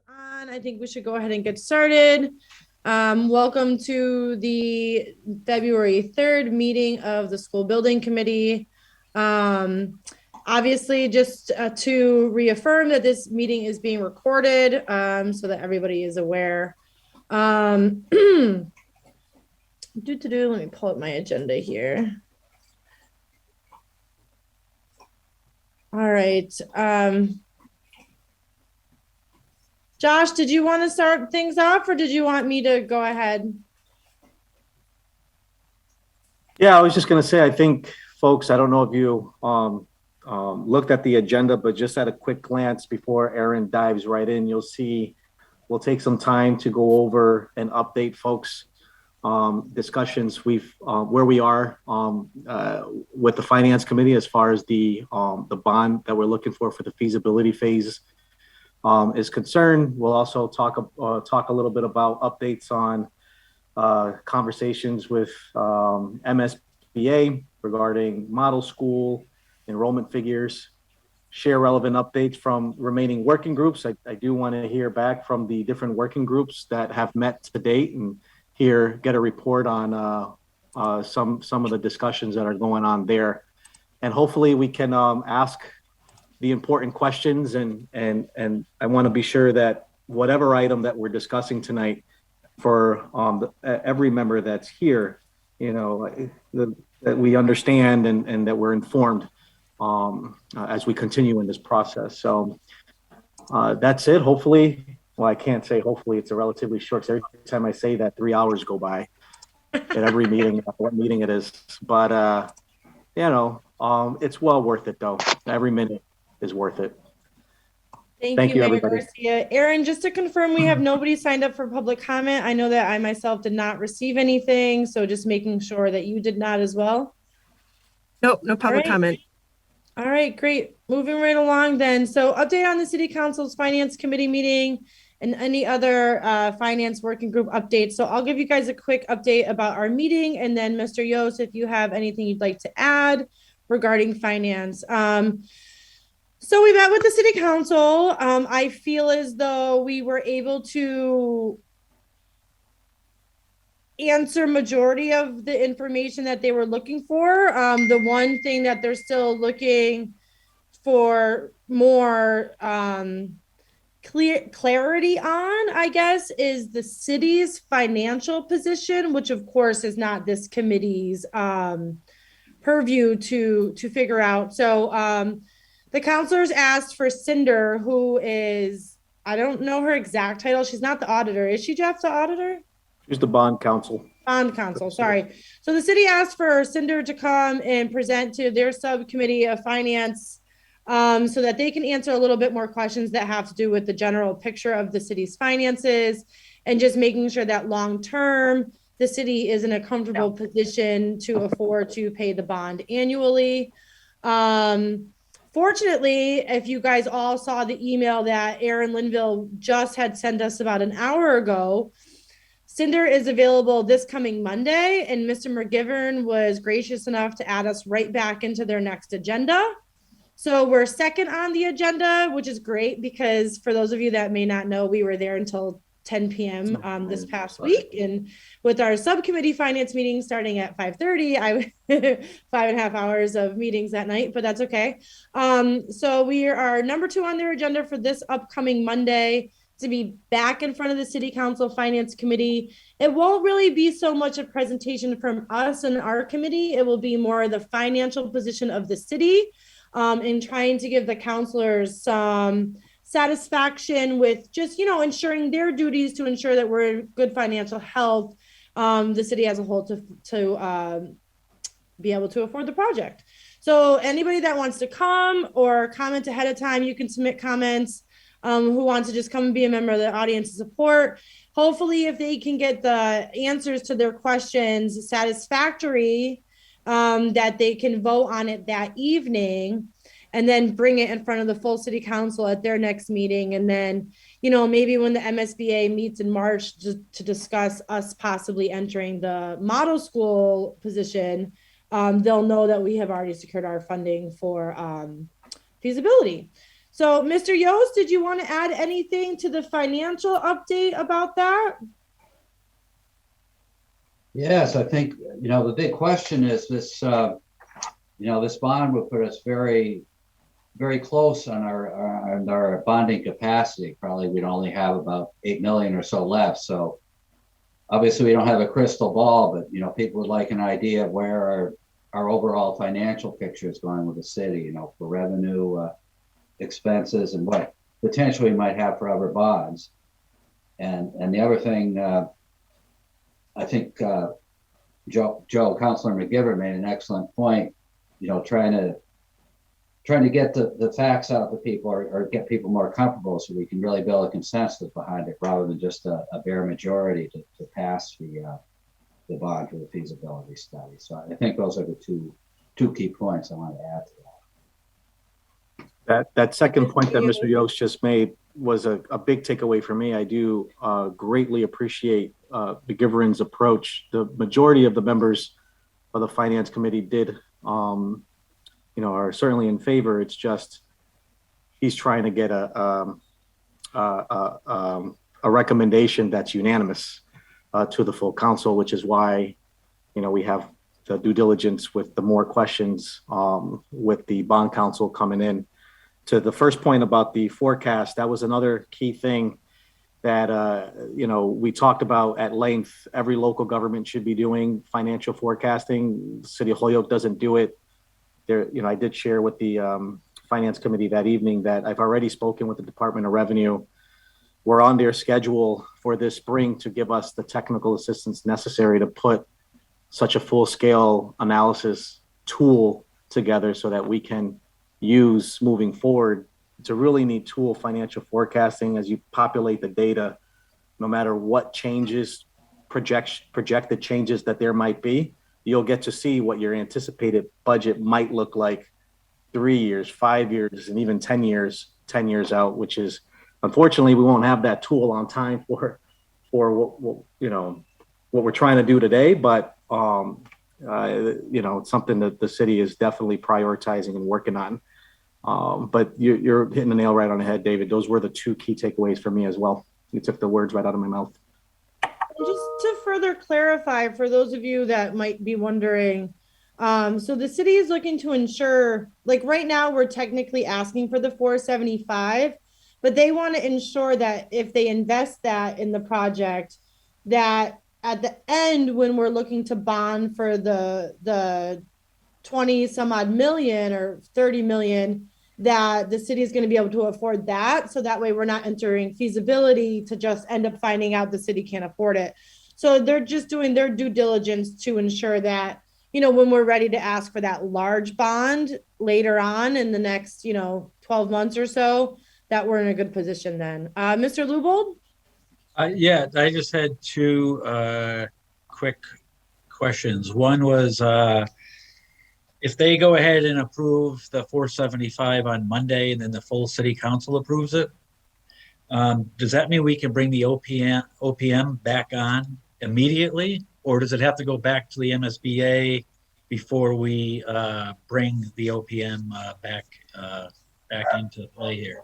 On. I think we should go ahead and get started. Welcome to the February 3rd meeting of the School Building Committee. Obviously, just to reaffirm that this meeting is being recorded so that everybody is aware. Let me pull up my agenda here. All right. Josh, did you want to start things off or did you want me to go ahead? Yeah, I was just going to say, I think, folks, I don't know if you looked at the agenda, but just at a quick glance before Aaron dives right in, you'll see we'll take some time to go over and update folks discussions where we are with the finance committee as far as the bond that we're looking for the feasibility phase is concerned. We'll also talk a little bit about updates on conversations with MSBA regarding model school enrollment figures, share relevant updates from remaining working groups. I do want to hear back from the different working groups that have met to date and get a report on some of the discussions that are going on there. And hopefully we can ask the important questions and I want to be sure that whatever item that we're discussing tonight for every member that's here, that we understand and that we're informed as we continue in this process. So that's it. Hopefully, well, I can't say hopefully, it's a relatively short. Every time I say that, 3 hours go by at every meeting, what meeting it is. But it's well worth it though. Every minute is worth it. Thank you, Mayor everybody. Garcia. Aaron, just to confirm, we have nobody signed up for public comment. I know that I myself did not receive anything, so just making sure that you did not as well. Nope, no public comment. All right, great. Moving right along then. So update on the City Council's Finance Committee meeting and any other finance working group updates. So I'll give you guys a quick update about our meeting, and then Mr. Yost, if you have anything you'd like to add regarding finance. So we met with the City Council. I feel as though we were able to answer majority of the information that they were looking for. The one thing that they're still looking for more clarity on, I guess, is the city's financial position, which of course is not this committee's purview to figure out. So the counselors asked for Cinder, who is, I don't know her exact title. She's not the auditor. Is she, Jeff, the auditor? She's the bond counsel. Bond counsel, sorry. So the city asked for Cinder to come and present to their subcommittee of finance so that they can answer a little bit more questions that have to do with the general picture of the city's finances and just making sure that long term the city is in a comfortable position to afford to pay the bond annually. Fortunately, if you guys all saw the email that Aaron Linville just had sent us about an hour ago, Cinder is available this coming Monday, and Mr. McGivern was gracious enough to add us right back into their next agenda. So we're second on the agenda, which is great because for those of you that may not know, we were there until 10 p.m. This past week, and with our subcommittee finance meeting starting at 5:30, I 5.5 hours of meetings that night, but that's okay. So we are number 2 on their agenda for this upcoming Monday to be back in front of the City Council Finance Committee. It won't really be so much a presentation from us and our committee. It will be more the financial position of the city and trying to give the counselors some satisfaction with just, ensuring their duties to ensure that we're in good financial health, the city as a whole to be able to afford the project. So anybody that wants to come or comment ahead of time, you can submit comments. Who wants to just come and be a member of the audience to support. Hopefully, if they can get the answers to their questions satisfactory, that they can vote on it that evening and then bring it in front of the full city council at their next meeting. And then, maybe when the MSBA meets in March to discuss us possibly entering the model school position, they'll know that we have already secured our funding for feasibility. So, Mr. Yost, did you want to add anything to the financial update about that? Yes, I think, the big question is this, this bond would put us very, very close on our bonding capacity. Probably we'd only have about 8 million or so left. So obviously we don't have a crystal ball, but, people would like an idea of where our overall financial picture is going with the city, for revenue, expenses, and what potentially we might have for other bonds. And the other thing, I think Councilor McGivern made an excellent point, trying to get the facts out to people or get people more comfortable so we can really build a consensus behind it rather than just a bare majority to pass the bond for the feasibility study. So I think those are the two key points I want to add to that. That second point that Mr. Yost just made was a big takeaway for me. I do greatly appreciate McGivern's approach. The majority of the members of the Finance Committee did, are certainly in favor. It's just he's trying to get a recommendation that's unanimous to the full council, which is why, we have the due diligence with the more questions with the bond council coming in. To the first point about the forecast, that was another key thing that, we talked about at length. Every local government should be doing financial forecasting. The city of Holyoke doesn't do it. There, I did share with the Finance Committee that evening that I've already spoken with the Department of Revenue. We're on their schedule for this spring to give us the technical assistance necessary to put such a full-scale analysis tool together so that we can use moving forward. It's a really neat tool, financial forecasting. As you populate the data, no matter what changes, projected changes that there might be, you'll get to see what your anticipated budget might look like 3 years, 5 years, and even 10 years out, which is, unfortunately, we won't have that tool on time for what we're trying to do today. But it's something that the city is definitely prioritizing and working on. But you're hitting the nail right on the head, David. Those were the two key takeaways for me as well. You took the words right out of my mouth. Just to further clarify, for those of you that might be wondering, so the city is looking to ensure, like right now, we're technically asking for the 475, but they want to ensure that if they invest that in the project, that at the end, when we're looking to bond for the 20 some odd million or 30 million, that the city is going to be able to afford that. So that way we're not entering feasibility to just end up finding out the city can't afford it. So they're just doing their due diligence to ensure that, when we're ready to ask for that large bond later on in the next, 12 months or so, that we're in a good position then. Mr. Lubold? Yeah, I just had two quick questions. One was, if they go ahead and approve the 475 on Monday and then the full city council approves it, does that mean we can bring the OPM back on immediately? Or does it have to go back to the MSBA before we bring the OPM back into play here?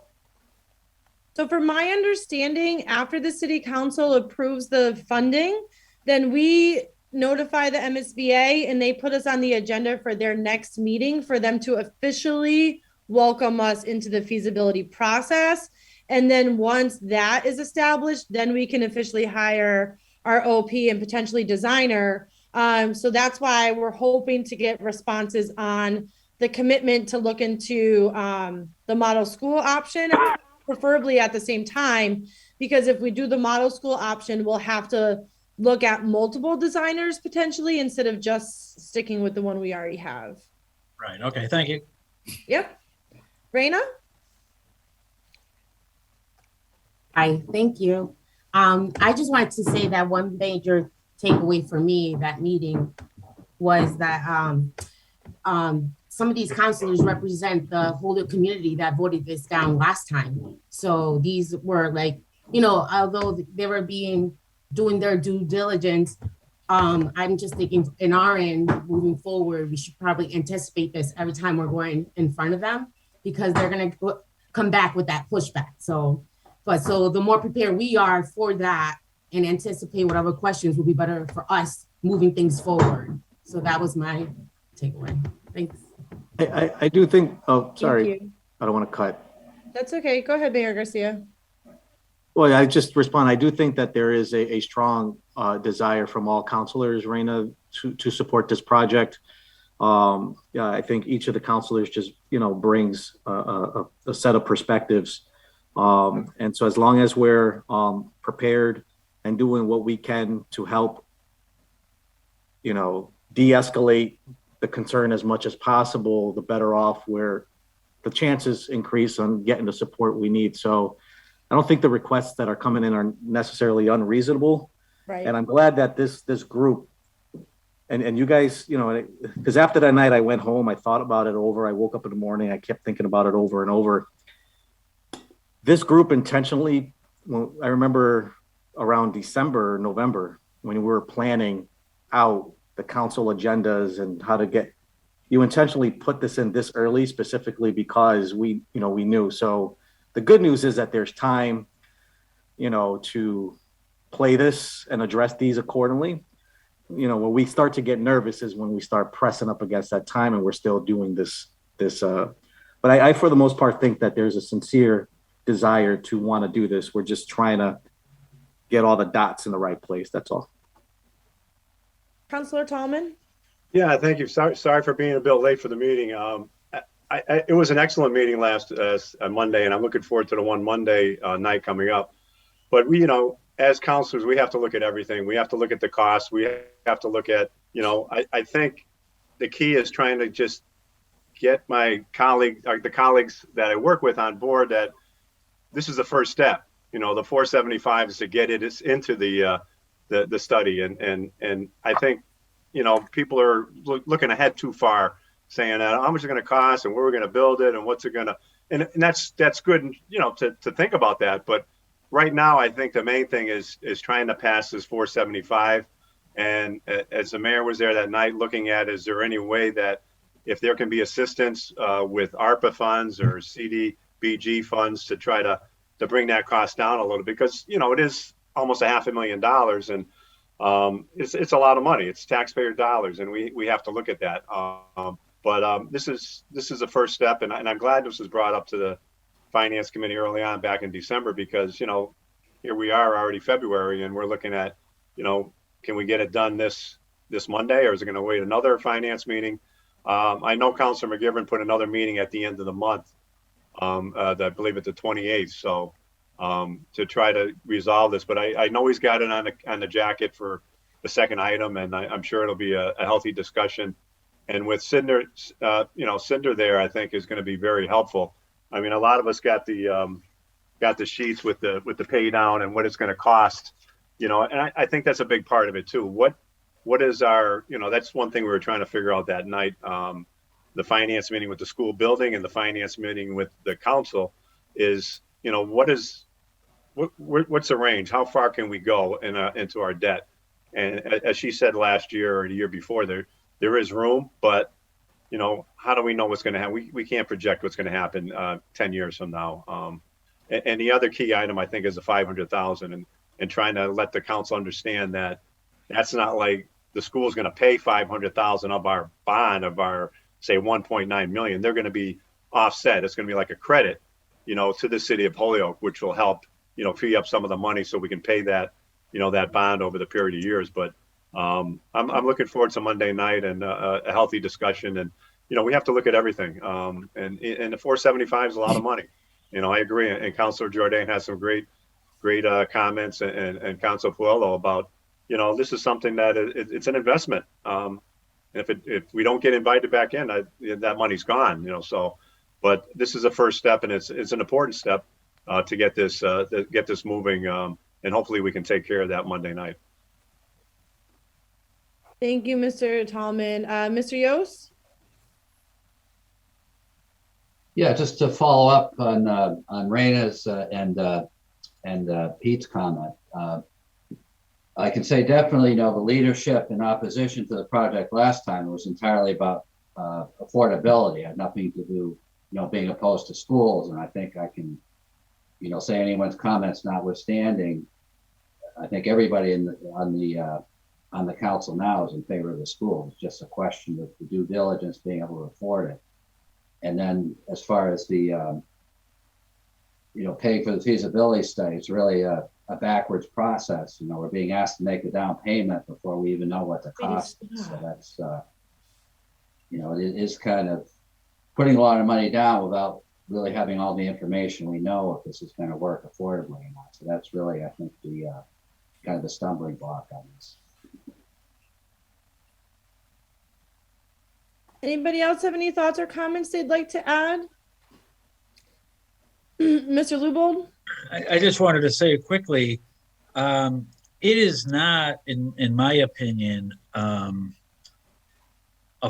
So from my understanding, after the city council approves the funding, then we notify the MSBA and they put us on the agenda for their next meeting for them to officially welcome us into the feasibility process. And then once that is established, then we can officially hire our OP and potentially designer. So that's why we're hoping to get responses on the commitment to look into the model school option, preferably at the same time, because if we do the model school option, we'll have to look at multiple designers potentially instead of just sticking with the one we already have. Right. Okay. Thank you. Yep. Raina? Hi, thank you. I just wanted to say that one major takeaway for me, that meeting, was that some of these counselors represent the whole community that voted this down last time. So these were although they were doing their due diligence, I'm just thinking in our end, moving forward, we should probably anticipate this every time we're going in front of them, because they're going to, come back with that pushback. So the more prepared we are for that and anticipate whatever questions will be better for us moving things forward. So that was my takeaway. Thanks. I do think, oh, Thank sorry, you. I don't want to cut. That's okay. Go ahead, Mayor Garcia. Well, I just respond. I do think that there is a strong desire from all counselors, Raina, to support this project. Yeah, I think each of the counselors just, brings a set of perspectives. And so as long as we're prepared and doing what we can to help, de-escalate the concern as much as possible, the better off where the chances increase on getting the support we need. So I don't think the requests that are coming in are necessarily unreasonable. Right. And I'm glad that this group and you guys, because after that night I went home, I thought about it over. I woke up in the morning, I kept thinking about it over and over. This group intentionally, I remember around December, November, when we were planning out the council agendas and how to get, you intentionally put this in this early specifically because we knew. So the good news is that there's time, to play this and address these accordingly. When we start to get nervous is when we start pressing up against that time and we're still doing this. But I, for the most part, think that there's a sincere desire to want to do this. We're just trying to get all the dots in the right place. That's all. Councilor Tallman. Yeah, thank you. Sorry for being a bit late for the meeting. It was an excellent meeting last Monday, and I'm looking forward to the one Monday night coming up. But we, as counselors, we have to look at everything. We have to look at the costs. We have to look at, I think the key is trying to just get my the colleagues that I work with on board that this is the first step. The 475 is to get it into the study. And I think, people are looking ahead too far, saying how much it's going to cost and where we're going to build it and what's it going to, and that's good, to think about that. But right now, I think the main thing is trying to pass this 475. And as the mayor was there that night looking at, is there any way that if there can be assistance with ARPA funds or CDBG funds to try to bring that cost down a little, because, it is almost $500,000 and it's a lot of money. It's taxpayer dollars, and we have to look at that. But this is the first step, and I'm glad this was brought up to the Finance Committee early on back in December, because here we are already February, and we're looking at can we get it done this Monday, or is it going to wait another finance meeting? I know Councilor McGivern put another meeting at the end of the month. I believe it's the 28th. So to try to resolve this, but I know he's got it on the jacket for the second item, and I'm sure it'll be a healthy discussion. And with Cinder, Cinder there, I think is going to be very helpful. I mean, a lot of us got the sheets with the pay down and what it's going to cost, and I think that's a big part of it too. What is our, that's one thing we were trying to figure out that night. The finance meeting with the school building and the finance meeting with the council is, what's the range? How far can we go into our debt? And as she said last year or the year before, there is room, but how do we know what's going to happen? We can't project what's going to happen 10 years from now. And the other key item, I think, is the 500,000 and trying to let the council understand that that's not like the school is going to pay 500,000 of our bond of our, say, 1.9 million. They're going to be offset. It's going to be like a credit, to the city of Holyoke, which will help, free up some of the money so we can pay that, that bond over the period of years. But I'm looking forward to Monday night and a healthy discussion. And, we have to look at everything. And the 475 is a lot of money. I agree. And Councilor Jordan has some great comments and Councilor Puello about, this is something that it's an investment. If we don't get invited back in, that money's gone, so, but this is a first step, and it's an important step to get this moving. And hopefully we can take care of that Monday night. Thank you, Mr. Tallman. Mr. Yost? Yeah, just to follow up on Raina's and Pete's comment. I can say definitely, the leadership in opposition to the project last time was entirely about affordability. It had nothing to do being opposed to schools. And I think I can, say anyone's comments notwithstanding, I think everybody on the council now is in favor of the school. It's just a question of the due diligence, being able to afford it. And then as far as the, paying for the feasibility study, it's really a backwards process. We're being asked to make a down payment before we even know what the cost is. So that's, it is kind of putting a lot of money down without really having all the information we know if this is going to work affordably or not. So that's really, I think, the kind of the stumbling block on this. Anybody else have any thoughts or comments they'd like to add? Mr. Lubold? I just wanted to say quickly, it is not, in my opinion, a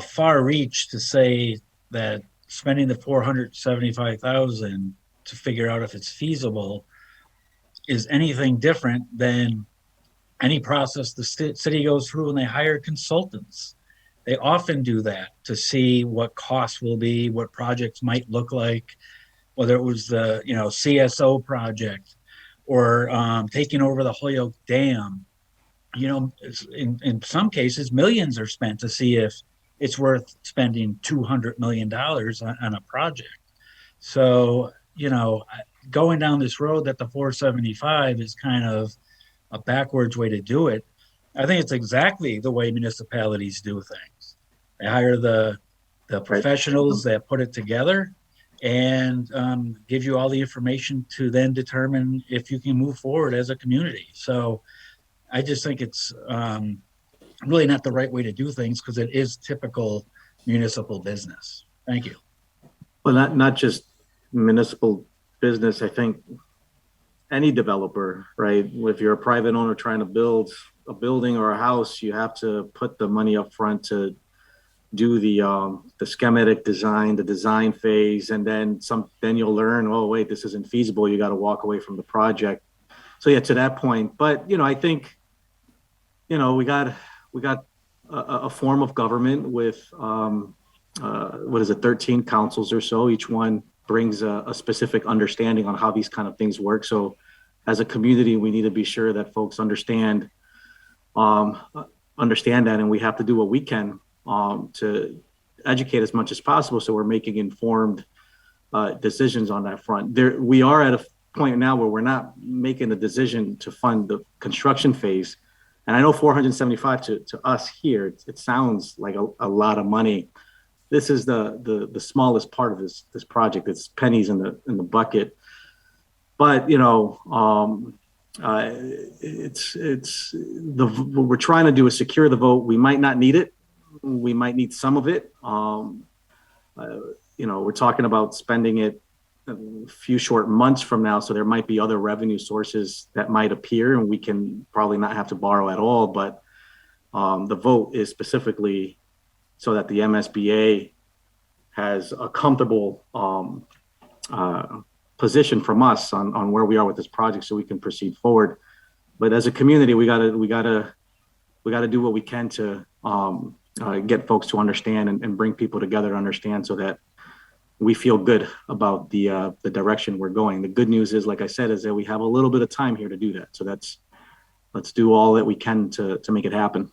far reach to say that spending the $475,000 to figure out if it's feasible is anything different than any process the city goes through when they hire consultants. They often do that to see what costs will be, what projects might look like, whether it was the CSO project or taking over the Holyoke Dam. In some cases, millions are spent to see if it's worth spending $200 million on a project. So, going down this road that the 475 is kind of a backwards way to do it. I think it's exactly the way municipalities do things. They hire the professionals that put it together and give you all the information to then determine if you can move forward as a community. So I just think it's really not the right way to do things because it is typical municipal business. Thank you. Well, not just municipal business. I think any developer, right? If you're a private owner trying to build a building or a house, you have to put the money up front to do the schematic design, the design phase, and then you'll learn, oh wait, this isn't feasible. You got to walk away from the project. So yeah, to that point. But I think we got a form of government with 13 councils or so. Each one brings a specific understanding on how these kind of things work. So as a community, we need to be sure that folks understand that, and we have to do what we can to educate as much as possible so we're making informed decisions on that front. We are at a point now where we're not making a decision to fund the construction phase. And I know 475 to us here, it sounds like a lot of money. This is the smallest part of this project. It's pennies in the bucket. But what we're trying to do is secure the vote. We might not need it. We might need some of it. We're talking about spending it a few short months from now, so there might be other revenue sources that might appear, and we can probably not have to borrow at all. But the vote is specifically so that the MSBA has a comfortable position from us on where we are with this project, so we can proceed forward. But as a community, we gotta do what we can to get folks to understand and bring people together to understand, so that we feel good about the direction we're going. The good news is, like I said, is that we have a little bit of time here to do that. So let's do all that we can to make it happen.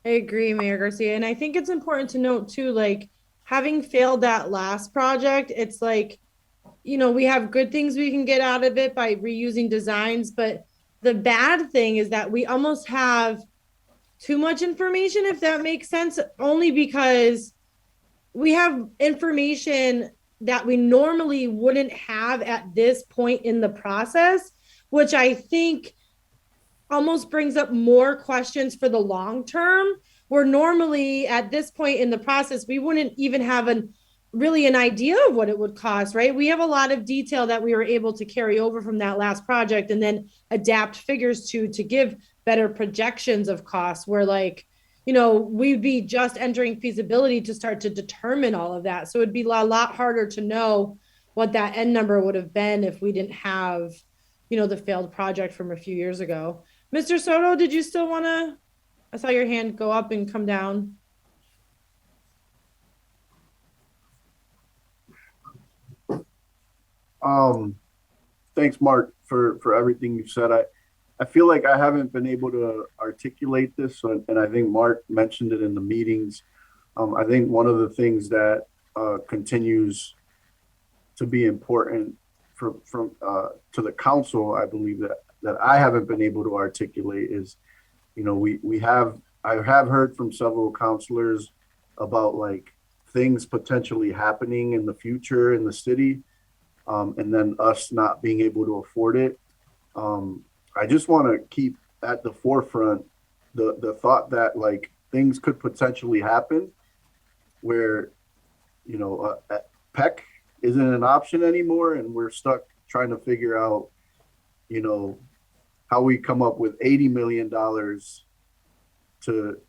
I agree, Mayor Garcia. And I think it's important to note too, like, having failed that last project, it's like, we have good things we can get out of it by reusing designs, but the bad thing is that we almost have too much information, if that makes sense, only because we have information that we normally wouldn't have at this point in the process, which I think almost brings up more questions for the long term, where normally at this point in the process, we wouldn't even have an idea of what it would cost, right? We have a lot of detail that we were able to carry over from that last project and then adapt figures to give better projections of costs, where we'd be just entering feasibility to start to determine all of that. So it'd be a lot harder to know what that end number would have been if we didn't have, the failed project from a few years ago. Mr. Soto, did you still want to, I saw your hand go up and come down. Thanks, Mark, for everything you've said. I feel like I haven't been able to articulate this, and I think Mark mentioned it in the meetings. I think one of the things that continues to be important from to the council, I believe that I haven't been able to articulate is, you know, I have heard from several counselors about like things potentially happening in the future in the city, and then us not being able to afford it. I just want to keep at the forefront the thought that like things could potentially happen where, you know, PEC isn't an option anymore, and we're stuck trying to figure out, you know, how we come up with $80 million to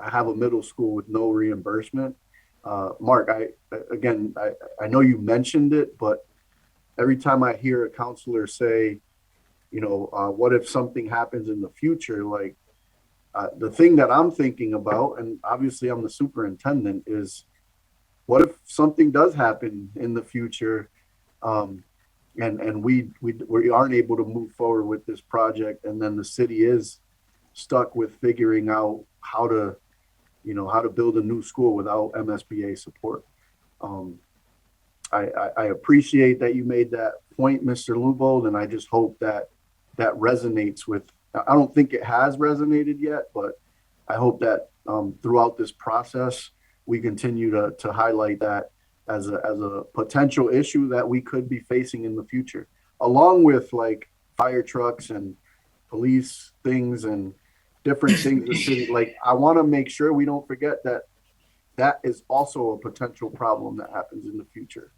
have a middle school with no reimbursement. Mark, I know you mentioned it, but every time I hear a counselor say, you know, what if something happens in the future? Like the thing that I'm thinking about, and obviously I'm the superintendent, is what if something does happen in the future, and we aren't able to move forward with this project, and then the city is stuck with figuring out how to, you know, how to build a new school without MSBA support. I appreciate that you made that point, Mr. Lubold, and I just hope that that resonates with. I don't think it has resonated yet, but I hope that throughout this process we continue to highlight that as a potential issue that we could be facing in the future, along with like fire trucks and police things and different things the city. Like, I want to make sure we don't forget that that is also a potential problem that happens in the future.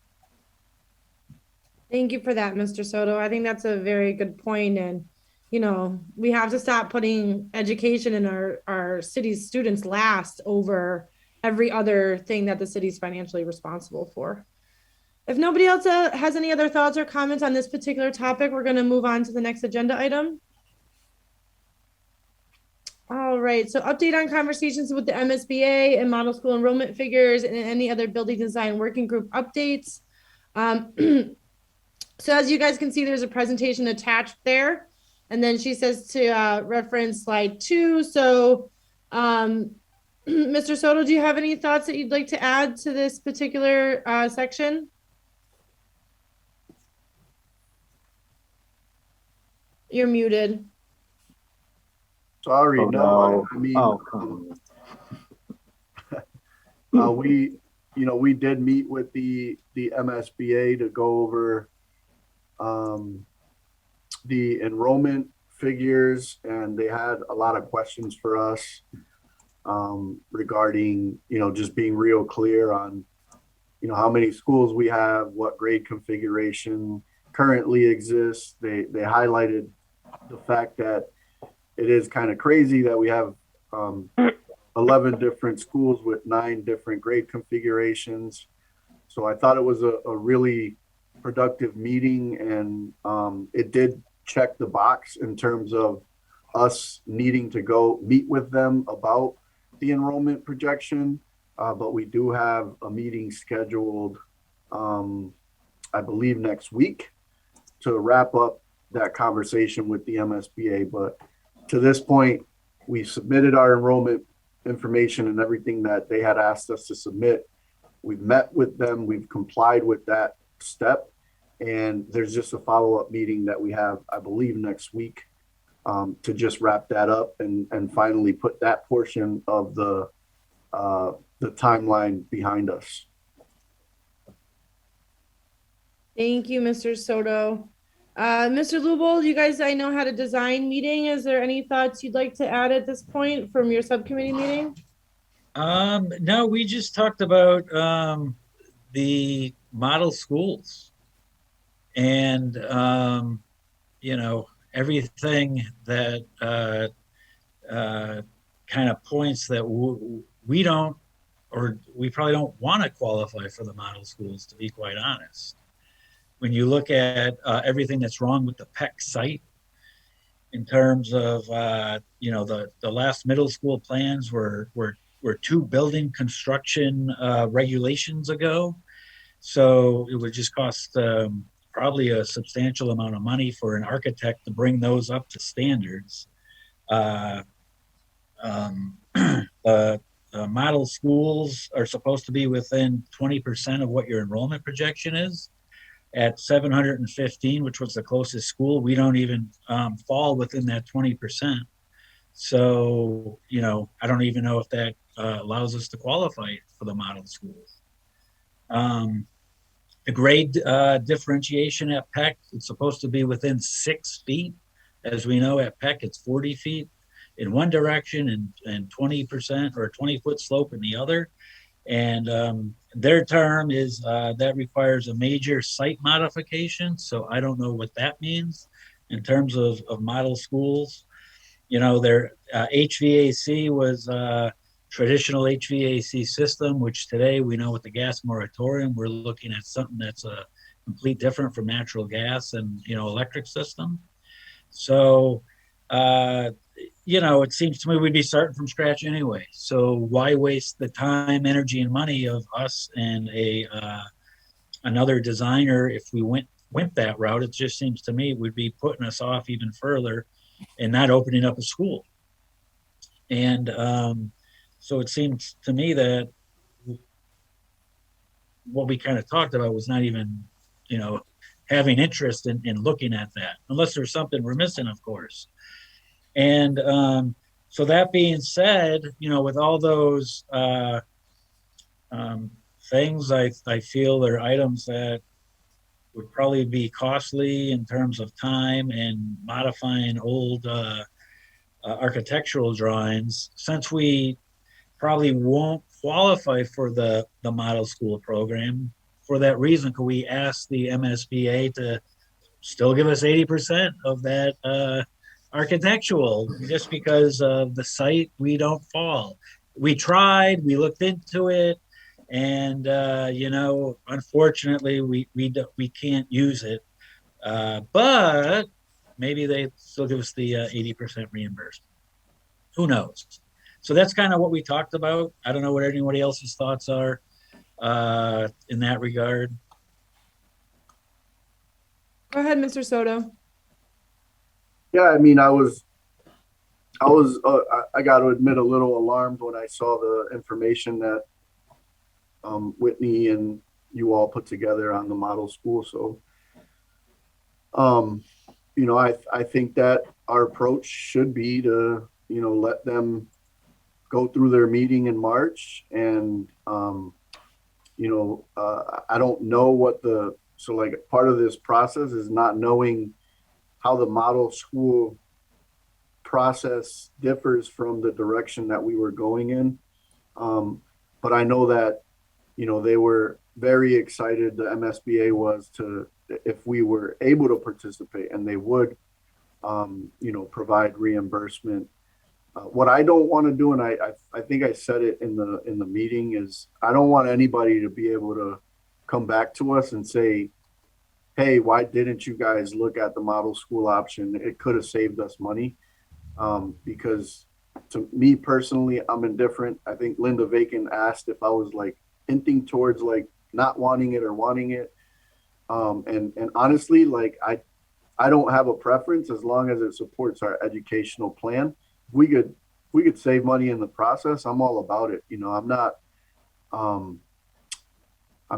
Thank you for that, Mr. Soto. I think that's a very good point. And, you know, we have to stop putting education in our city's students last over every other thing that the city's financially responsible for. If nobody else has any other thoughts or comments on this particular topic, we're going to move on to the next agenda item. All right, so update on conversations with the MSBA and model school enrollment figures and any other building design working group updates. So as you guys can see, there's a presentation attached there. And then she says to reference slide 2. So Mr. Soto, do you have any thoughts that you'd like to add to this particular section? You're muted. Sorry, Oh, no. no. I mean, Oh, come on. we did meet with the MSBA to go over the enrollment figures, and they had a lot of questions for us regarding, you know, just being real clear on, you know, how many schools we have, what grade configuration currently exists. They highlighted the fact that it is kind of crazy that we have 11 different schools with 9 different grade configurations. So I thought it was a really productive meeting, and it did check the box in terms of us needing to go meet with them about the enrollment projection. But we do have a meeting scheduled, I believe, next week to wrap up that conversation with the MSBA. But to this point, we submitted our enrollment information and everything that they had asked us to submit. We've met with them, we've complied with that step, and there's just a follow-up meeting that we have, I believe, next week to just wrap that up and finally put that portion of the timeline behind us. Thank you, Mr. Soto. Mr. Lubold, you guys, I know, had a design meeting. Is there any thoughts you'd like to add at this point from your subcommittee meeting? No, we just talked about the model schools and you know, everything that kind of points that we don't, or we probably don't want to qualify for the model schools, to be quite honest. When you look at everything that's wrong with the PEC site in terms of, you know, the last middle school plans were 2 building construction regulations ago. So it would just cost probably a substantial amount of money for an architect to bring those up to standards. Uh, the model schools are supposed to be within 20% of what your enrollment projection is. At 715, which was the closest school, we don't even fall within that 20%. So, you know, I don't even know if that allows us to qualify for the model schools. The grade differentiation at Peck, it's supposed to be within 6 feet. As we know, at Peck, it's 40 feet in one direction and 20% or a 20-foot slope in the other. And their term is that requires a major site modification. So I don't know what that means in terms of model schools. You know, their HVAC was traditional HVAC system, which today we know with the gas moratorium, we're looking at something that's a complete different from natural gas and, you know, electric system. So, you know, it seems to me we'd be starting from scratch anyway. So why waste the time, energy, and money of us and another designer if we went that route? It just seems to me would be putting us off even further and not opening up a school. And so it seems to me that what we kind of talked about was not even, you know, having interest in looking at that, unless there's something we're missing, of course. And so that being said, you know, with all those things, I feel there are items that would probably be costly in terms of time and modifying old architectural drawings. Since we probably won't qualify for the model school program, for that reason, could we ask the MSBA to still give us 80% of that architectural, just because of the site we don't fall? We tried, we looked into it, and you know, unfortunately we can't use it, but maybe they still give us the 80% reimbursement. Who knows? So that's kind of what we talked about. I don't know what anybody else's thoughts are in that regard. Go ahead, Mr. Soto. Yeah, I mean, I got to admit, a little alarmed when I saw the information that Whitney and you all put together on the model school. So, you know, I think that our approach should be to, you know, let them go through their meeting in March. And, you know, I don't know so like part of this process is not knowing how the model school process differs from the direction that we were going in. But I know that, you know, they were very excited, the MSBA was, to, if we were able to participate, and they would, you know, provide reimbursement. What I don't want to do, and I think I said it in the meeting, is I don't want anybody to be able to come back to us and say, hey, why didn't you guys look at the model school option? It could have saved us money. Because to me personally, I'm indifferent. I think Linda Vacan asked if I was like hinting towards like not wanting it or wanting it. And honestly, like I don't have a preference as long as it supports our educational plan. We could save money in the process. I'm all about it. You know, I'm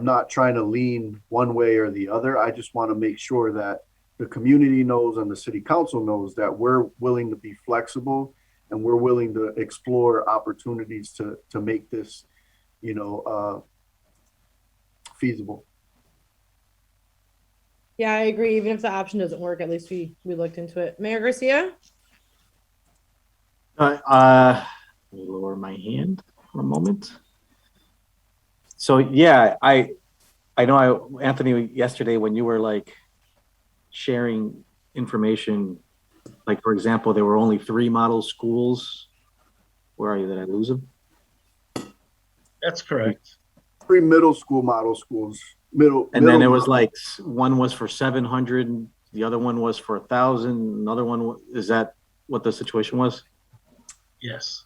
not trying to lean one way or the other. I just want to make sure that the community knows and the city council knows that we're willing to be flexible and we're willing to explore opportunities to make this, you know, feasible. Yeah, I agree. Even if the option doesn't work, at least we looked into it. Mayor Garcia? Let me lower my hand for a moment. So yeah, I know Anthony, yesterday when you were like sharing information, like for example, there were only 3 model schools. Where are you? Did I lose them? That's correct. 3 middle school model schools. And then it was like one was for 700, the other one was for 1,000. Another one, is that what the situation was? Yes.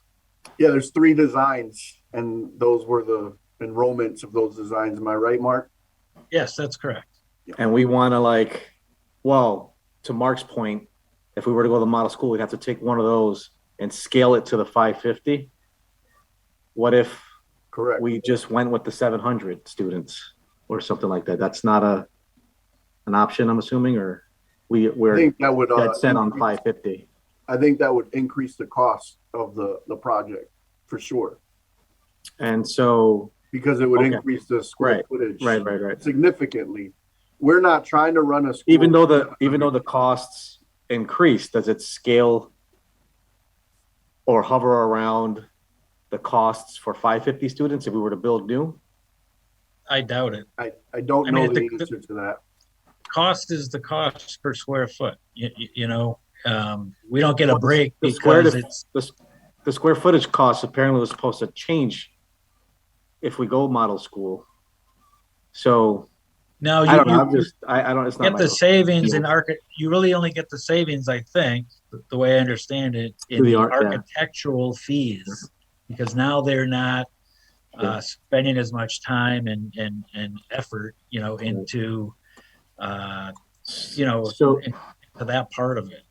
Yeah, there's 3 designs, and those were the enrollments of those designs. Am I right, Mark? Yes, that's correct. and we want to like, well, to Mark's point, if we were to go to the model school, we'd have to take one of those and scale it to the 550. What if Correct. we just went with the 700 students or something like that? That's not an option, I'm assuming, or I we're think that would dead set on increase- 550. I think that would increase the cost of the project for sure, And so, because it would Okay. increase the square Right. footage right. significantly. We're not trying to run a school. Even though the costs increase, does it scale or hover around the costs for 550 students if we were to build new? I doubt it. I don't I know mean, the the- answer to that. Cost is the cost per square foot. You know, we don't get a break The square because to- it's The square footage cost apparently was supposed to change if we go model school. So now I don't know. you I don't. It's not get my the savings in Yeah. you really only get the savings, I think, the way I understand it, in To the the art, yeah. architectural fees, because now they're not Yeah. spending as much time and effort, into So into that part of it.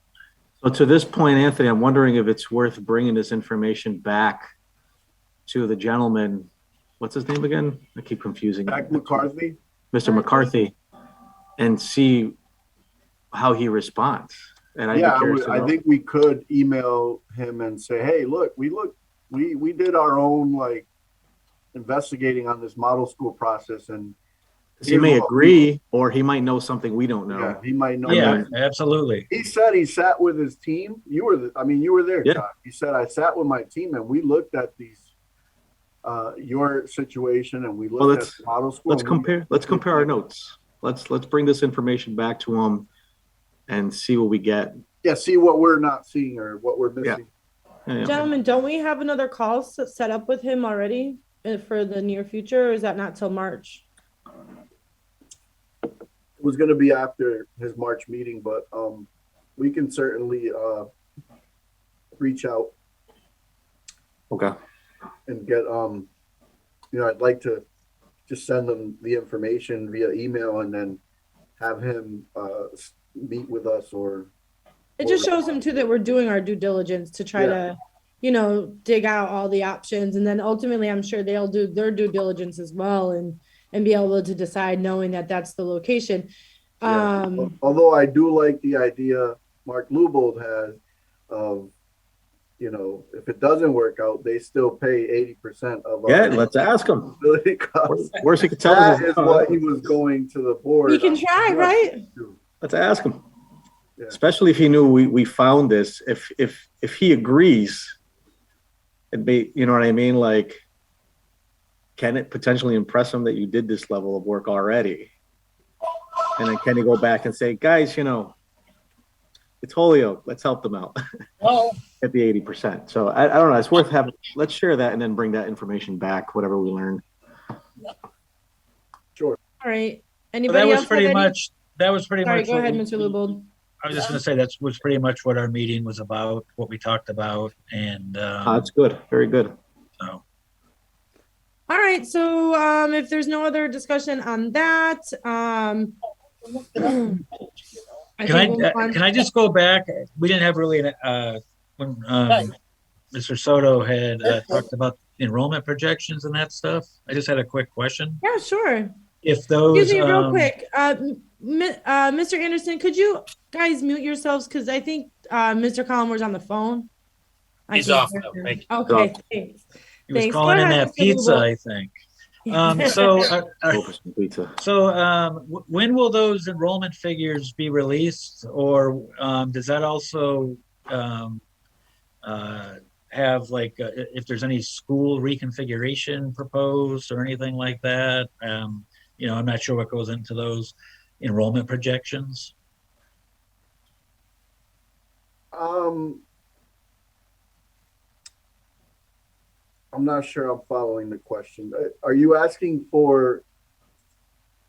So to this point, Anthony, I'm wondering if it's worth bringing this information back to the gentleman. What's his name again? I keep confusing. Jack McCarthy. Mr. McCarthy, and see how he responds. And I'd be Yeah, curious to I know. think we could email him and say, hey, look, we did our own like investigating on this model school process, and 'Cause he may agree, or he might know something we don't know. yeah, he might know. Yeah, absolutely. He said he sat with his team. You were there, Yeah. Todd. He said, I sat with my team and we looked at these, your situation, and we Well, looked at the model school. Let's and we- compare. Let's compare our notes. Let's bring this information back to him and see what we get. Yeah, see what we're not seeing or what we're missing. Yeah. Gentlemen, don't we have another call set up with him already for the near future, or is that not till March? It was going to be after his March meeting, but we can certainly reach out Okay. and get I'd like to just send them the information via email and then have him meet with us, or It just shows him too that we're doing our due diligence to try to, dig out all the options, and then ultimately, I'm sure they'll do their due diligence as well, and be able to decide knowing that that's the location. Yeah. Although I do like the idea Mark Lubold has of, if it doesn't work out, they still pay 80% of Yeah. our Let's ask him. facility costs. Worst he could tell That us is what he was going to the board. We can try, right? Let's ask him. Yeah. Especially if he knew we found this. If he agrees, it'd be, you know what I mean? Like, can it potentially impress him that you did this level of work already? And then can he go back and say, guys, it's Holyoke, let's help them out Well, at the 80%. So I don't know. It's worth having. Let's share that and then bring that information back, whatever we learn. Sure. All right. that Anybody was else pretty have any? much. That was pretty Sorry, much. go ahead, Mr. Lubold. I was just going to say that was pretty much what our meeting was about, what we talked about, and That's good. Very good. so. All right. So if there's no other discussion on that, Can I just go back? We didn't have really when Mr. Soto had talked about enrollment projections and that stuff. I just had a quick question. Yeah, sure. If those, Excuse me, real quick. Mr. Anderson, could you guys mute yourselves? Because I think Mr. Collins on the phone. I He's can't off hear now. him. Thank Okay, thanks. he was Thanks. calling Go in ahead, that Mr. pizza, Lubold. I think. When will those enrollment figures be released, or does that also have if there's any school reconfiguration proposed or anything like that? I'm not sure what goes into those enrollment projections. I'm not sure I'm following the question. Are you asking for?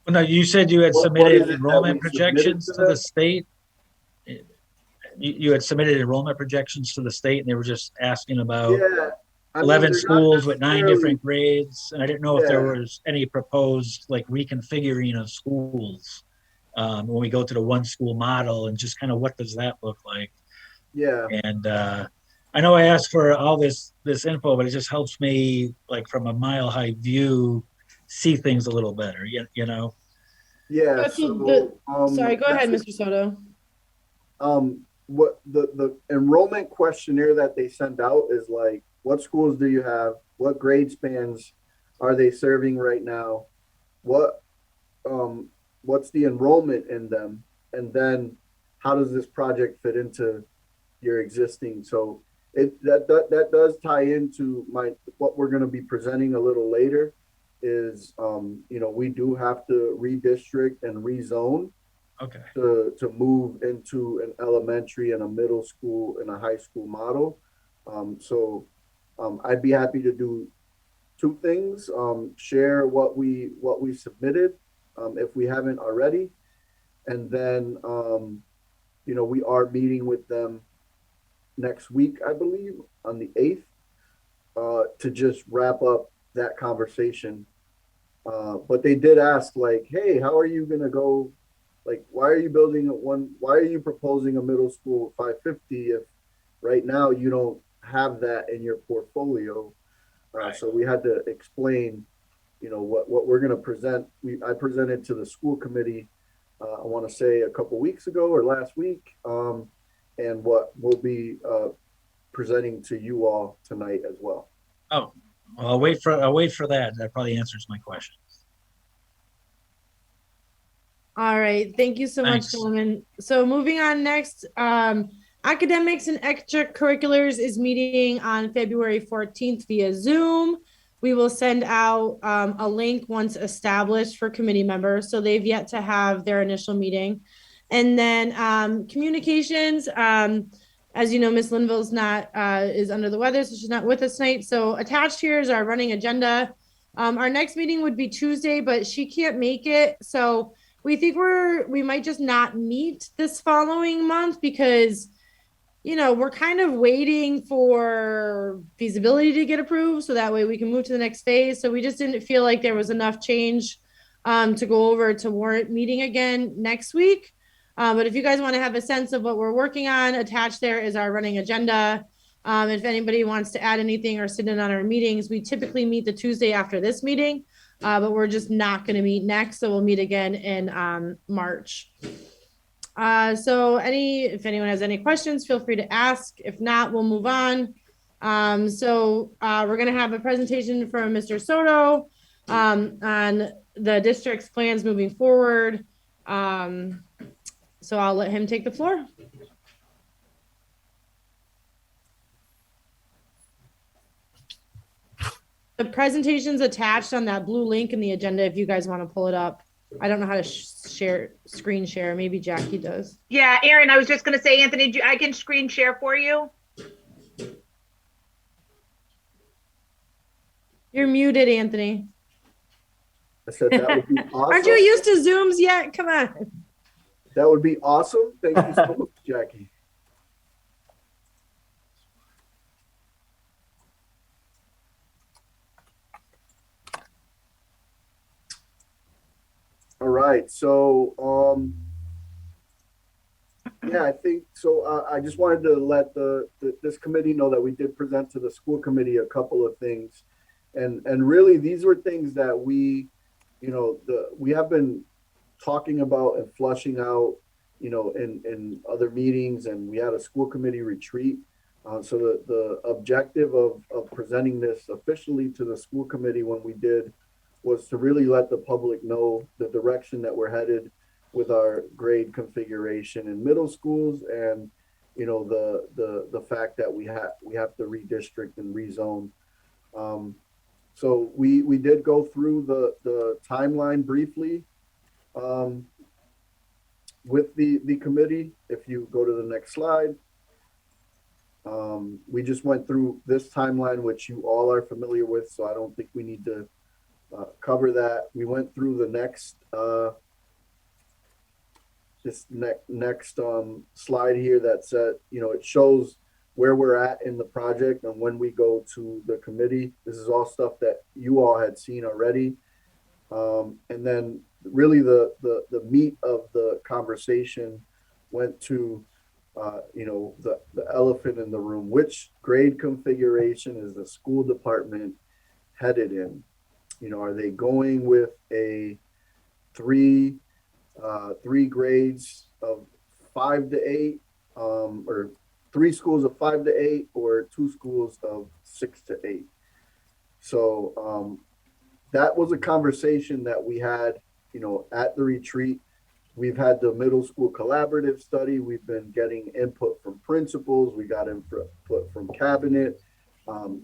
Well, no, you said you had What submitted is it that enrollment we projections submitted to to the them? state. You had submitted enrollment projections to the state, and they were just asking about Yeah, I mean, 11 they're not schools with 9 necessarily- different grades, and I didn't know if there Yeah. was any proposed reconfiguring of schools. when we go to the one school model, and just kind of what does that look like? Yeah. And I know I asked for all this info, but it just helps me, like from a mile high view, see things a little better. You know. Yeah. Sorry, go ahead, that's Mr. Soto. what the enrollment questionnaire that they send out is like, what schools do you have? What grade spans are they serving right now? What what's the enrollment in them? And then how does this project fit into your existing? So that does tie into my what we're going to be presenting a little later is we do have to redistrict and rezone Okay. to move into an elementary and a middle school and a high school model. I'd be happy to do two things: share what we submitted, if we haven't already, and then we are meeting with them next week, I believe, on the 8th, to just wrap up that conversation. But they did ask, like, hey, how are you going to go? Like, why are you proposing a middle school 550 if right now you don't have that in your portfolio? Right. So we had to explain, what we're going to present. I presented to the school committee, I want to say a couple weeks ago or last week, and what we'll be presenting to you all tonight as well. Oh, well, I'll wait for that. That probably answers my question. All right. Thank you so much, Thanks. Tallman. So moving on next, academics and extracurriculars is meeting on February 14th via Zoom. We will send out a link once established for committee members. So they've yet to have their initial meeting. And then communications, as you know, Miss Linville's is under the weather, so she's not with us tonight. So attached here is our running agenda. Our next meeting would be Tuesday, but she can't make it. So we think we might just not meet this following month because, we're kind of waiting for feasibility to get approved. So that way we can move to the next phase. So we just didn't feel like there was enough change to go over to warrant meeting again next week. But if you guys want to have a sense of what we're working on, attached there is our running agenda. If anybody wants to add anything or sit in on our meetings, we typically meet the Tuesday after this meeting. But we're just not going to meet next. So we'll meet again in March. If anyone has any questions, feel free to ask. If not, we'll move on. We're going to have a presentation from Mr. Soto on the district's plans moving forward. So I'll let him take the floor. The presentation's attached on that blue link in the agenda if you guys want to pull it up. I don't know how to screen share. Maybe Jackie does. Yeah, Aaron, I was just going to say, Anthony, I can screen share for you. You're muted, Anthony. I said that would be awesome. Aren't you used to Zooms yet? Come on. That would be awesome. Thank you so much, Jackie. All right. So, I think so. I just wanted to let this committee know that we did present to the school committee a couple of things, and really these were things that we have been talking about and flushing out, in other meetings, and we had a school committee retreat. So the objective of presenting this officially to the school committee when we did was to really let the public know the direction that we're headed with our grade configuration in middle schools, and the fact that we have to redistrict and rezone. So we did go through the timeline briefly with the committee. If you go to the next slide, we just went through this timeline, which you all are familiar with, so I don't think we need to cover that. We went through the next slide here that said, it shows where we're at in the project and when we go to the committee. This is all stuff that you all had seen already. And then really the meat of the conversation went to, the elephant in the room. Which grade configuration is the school department headed in? Are they going with a three three grades of 5 to 8, or three schools of 5 to 8, or two schools of 6 to 8? So that was a conversation that we had, at the retreat. We've had the middle school collaborative study. We've been getting input from principals. We got input from cabinet.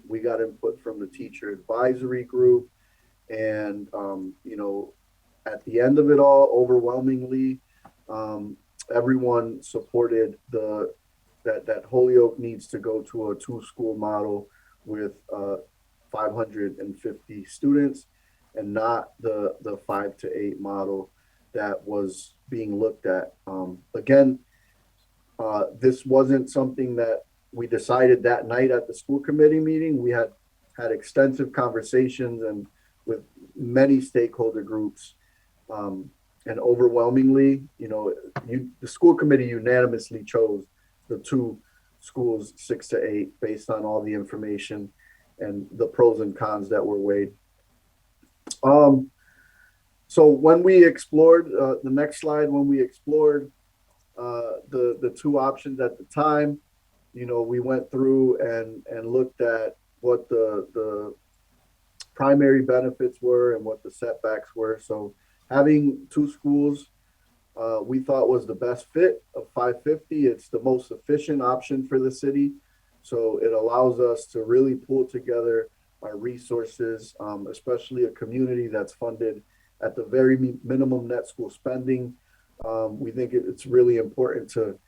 We got input from the teacher advisory group. And, at the end of it all, overwhelmingly, everyone supported that Holyoke needs to go to a 2-school model with 550 students, and not the 5 to 8 model that was being looked at. Again, this wasn't something that we decided that night at the school committee meeting. We had extensive conversations and with many stakeholder groups. And overwhelmingly, the school committee unanimously chose the 2 schools, 6 to 8, based on all the information and the pros and cons that were weighed. So when we explored the next slide, when we explored the 2 options at the time, we went through and looked at what the primary benefits were and what the setbacks were. So having 2 schools, we thought was the best fit of 550. It's the most efficient option for the city. So it allows us to really pull together our resources, especially a community that's funded at the very minimum net school spending. We think it's really important to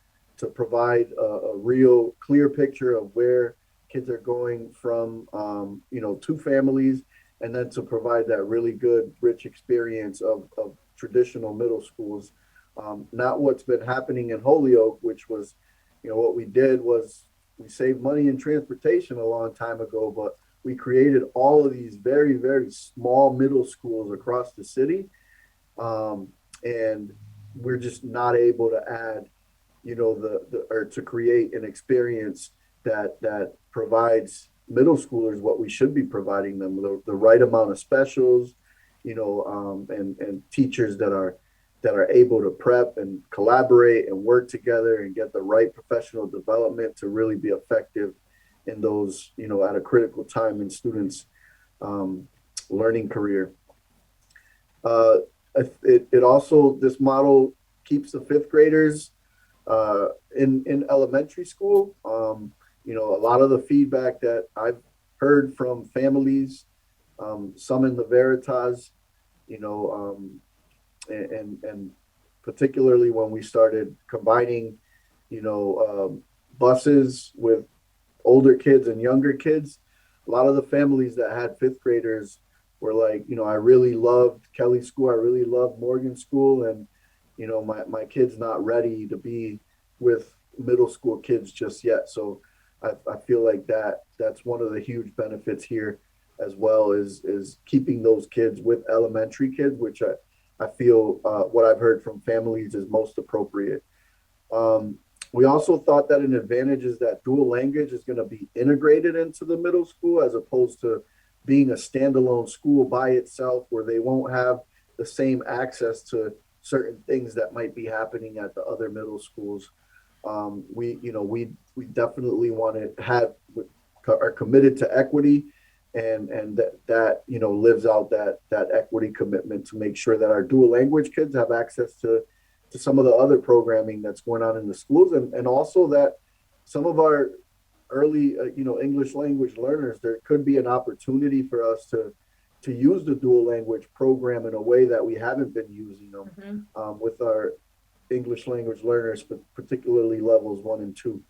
provide a real clear picture of where kids are going from, 2 families, and then to provide that really good, rich experience of traditional middle schools. Not what's been happening in Holyoke, which was, what we did was we saved money in transportation a long time ago, but we created all of these very, very small middle schools across the city. And we're just not able to add, or to create an experience that provides middle schoolers what we should be providing them, the right amount of specials, and teachers that are able to prep and collaborate and work together and get the right professional development to really be effective in those, at a critical time in students' learning career. It also, this model keeps the 5th graders in elementary school. A lot of the feedback that I've heard from families, some in the Veritas, and particularly when we started combining, buses with older kids and younger kids, a lot of the families that had 5th graders were like, I really loved Kelly School, I really loved Morgan School, and my kid's not ready to be with middle school kids just yet. So I feel like that's one of the huge benefits here as well, is keeping those kids with elementary kids, which I feel what I've heard from families is most appropriate. We also thought that an advantage is that dual language is going to be integrated into the middle school, as opposed to being a standalone school by itself, where they won't have the same access to certain things that might be happening at the other middle schools. We definitely want to are committed to equity, and that lives out that equity commitment to make sure that our dual language kids have access to some of the other programming that's going on in the schools, and also that some of our early English language learners, there could be an opportunity for us to use the dual language program in a way that we haven't been using them with our English language learners, but particularly levels 1 and 2.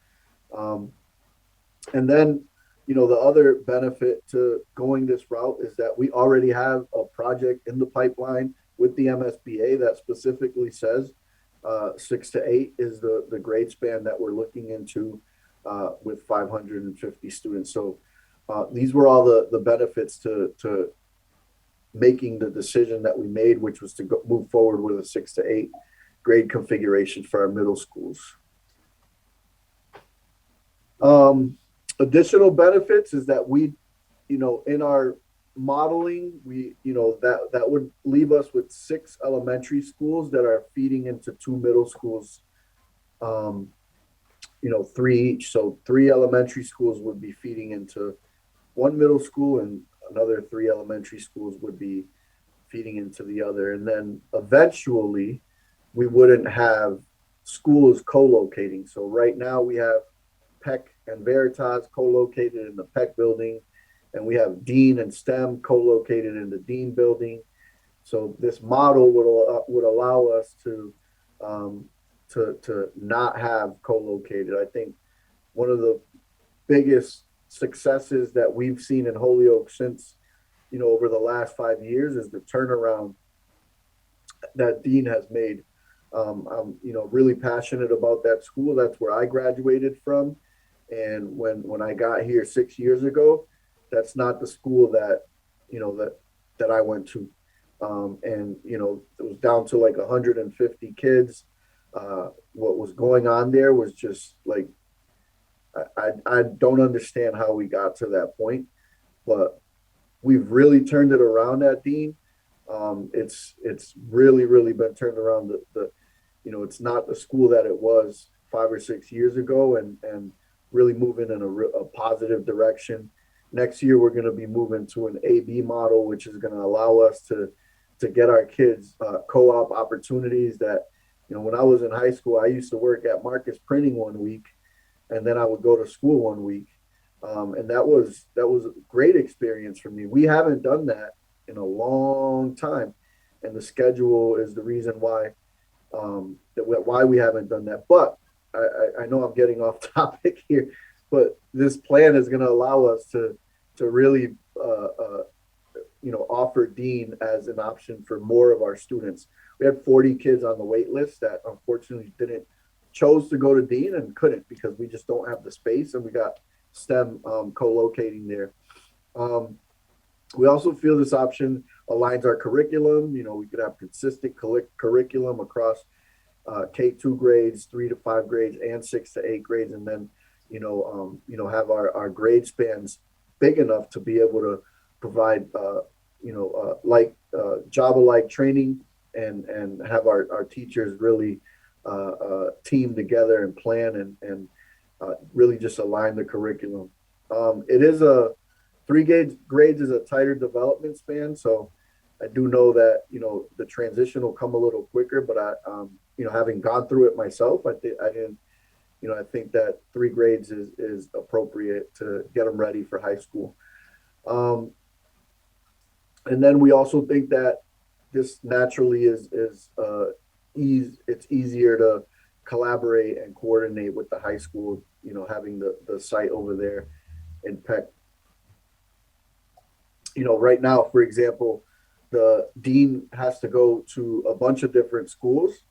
And then, the other benefit to going this route is that we already have a project in the pipeline with the MSBA that specifically says 6 to 8 is the grade span that we're looking into with 550 students. So these were all the benefits to making the decision that we made, which was to move forward with a 6 to 8 grade configuration for our middle schools. Additional benefits is that we, in our modeling, that would leave us with 6 elementary schools that are feeding into 2 middle schools, 3 each. So 3 elementary schools would be feeding into 1 middle school, and another 3 elementary schools would be feeding into the other. And then eventually we wouldn't have schools co-locating. So right now we have Peck and Veritas co-located in the Peck building, and we have Dean and STEM co-located in the Dean building. So this model would allow us to not have co-located. I think one of the biggest successes that we've seen in Holyoke since, over the last 5 years is the turnaround that Dean has made. I'm, really passionate about that school. That's where I graduated from. And when I got here 6 years ago, that's not the school that, that I went to. And, it was down to like 150 kids. What was going on there was just like, I don't understand how we got to that point, but we've really turned it around at Dean. It's really been turned around. It's not the school that it was 5 or 6 years ago, and really moving in a positive direction. Next year, we're going to be moving to an AB model, which is going to allow us to get our kids co-op opportunities that, when I was in high school, I used to work at Marcus Printing 1 week, and then I would go to school 1 week. And that was a great experience for me. We haven't done that in a long time. And the schedule is the reason why we haven't done that. But I know I'm getting off topic here, but this plan is going to allow us to really, offer Dean as an option for more of our students. We had 40 kids on the wait list that unfortunately chose to go to Dean and couldn't because we just don't have the space, and we got STEM co-locating there. We also feel this option aligns our curriculum. We could have consistent curriculum across K2 grades, 3 to 5 grades, and 6 to 8 grades, and then have our grade spans big enough to be able to provide Java-like training and have our teachers really team together and plan and really just align the curriculum. It is 3 grades is a tighter development span, so I do know that the transition will come a little quicker. But having gone through it myself, I think that 3 grades is appropriate to get them ready for high school. And then we also think that this naturally it's easier to collaborate and coordinate with the high school, having the site over there in Peck. Right now, for example, the dean has to go to a bunch of different schools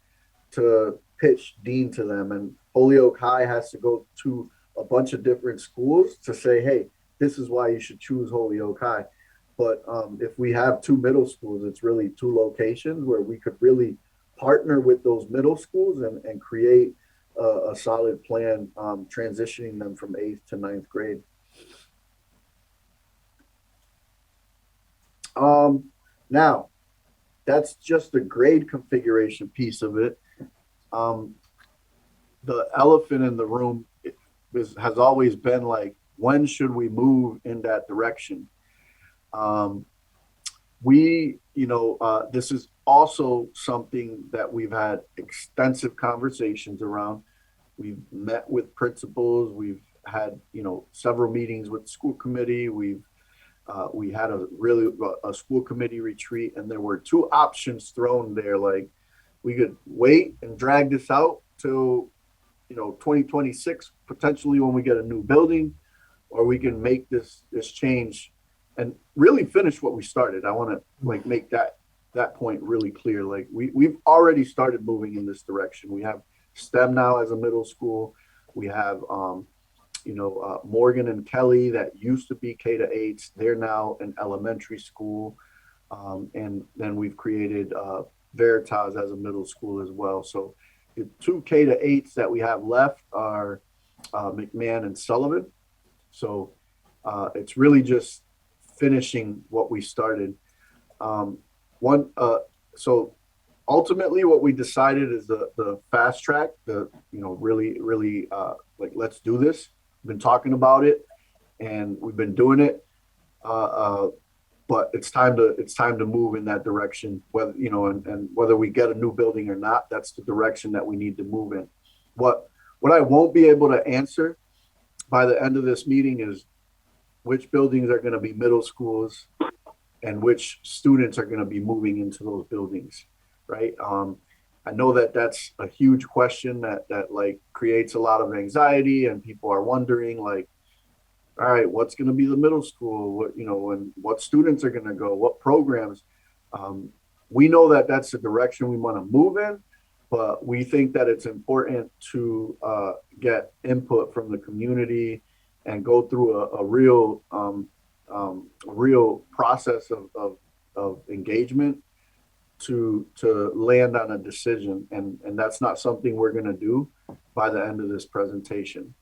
to pitch Dean to them, and Holyoke High has to go to a bunch of different schools to say, hey, this is why you should choose Holyoke High. But if we have 2 middle schools, it's really 2 locations where we could really partner with those middle schools and create a solid plan, transitioning them from 8th to 9th grade. Now, that's just the grade configuration piece of it. The elephant in the room has always been like, when should we move in that direction? This is also something that we've had extensive conversations around. We've met with principals. We've had, several meetings with the school committee. We had a school committee retreat, and there were 2 options thrown there. Like, we could wait and drag this out till 2026, potentially when we get a new building, or we can make this change and really finish what we started. I want to make that point really clear. Like, we've already started moving in this direction. We have STEM now as a middle school. We have Morgan and Kelly that used to be K-8s. They're now an elementary school. And then we've created Veritas as a middle school as well. So the two K to 8s that we have left are McMahon and Sullivan. So it's really just finishing what we started. So ultimately what we decided is the fast track, really like, let's do this. We've been talking about it and we've been doing it. But it's time to move in that direction, whether, and whether we get a new building or not, that's the direction that we need to move in. What I won't be able to answer by the end of this meeting is which buildings are going to be middle schools and which students are going to be moving into those buildings, right? I know that that's a huge question that like creates a lot of anxiety, and people are wondering, like, all right, what's going to be the middle school? What, and what students are going to go? What programs? We know that that's the direction we want to move in, but we think that it's important to get input from the community and go through a real process of engagement to land on a decision. And that's not something we're going to do by the end of this presentation.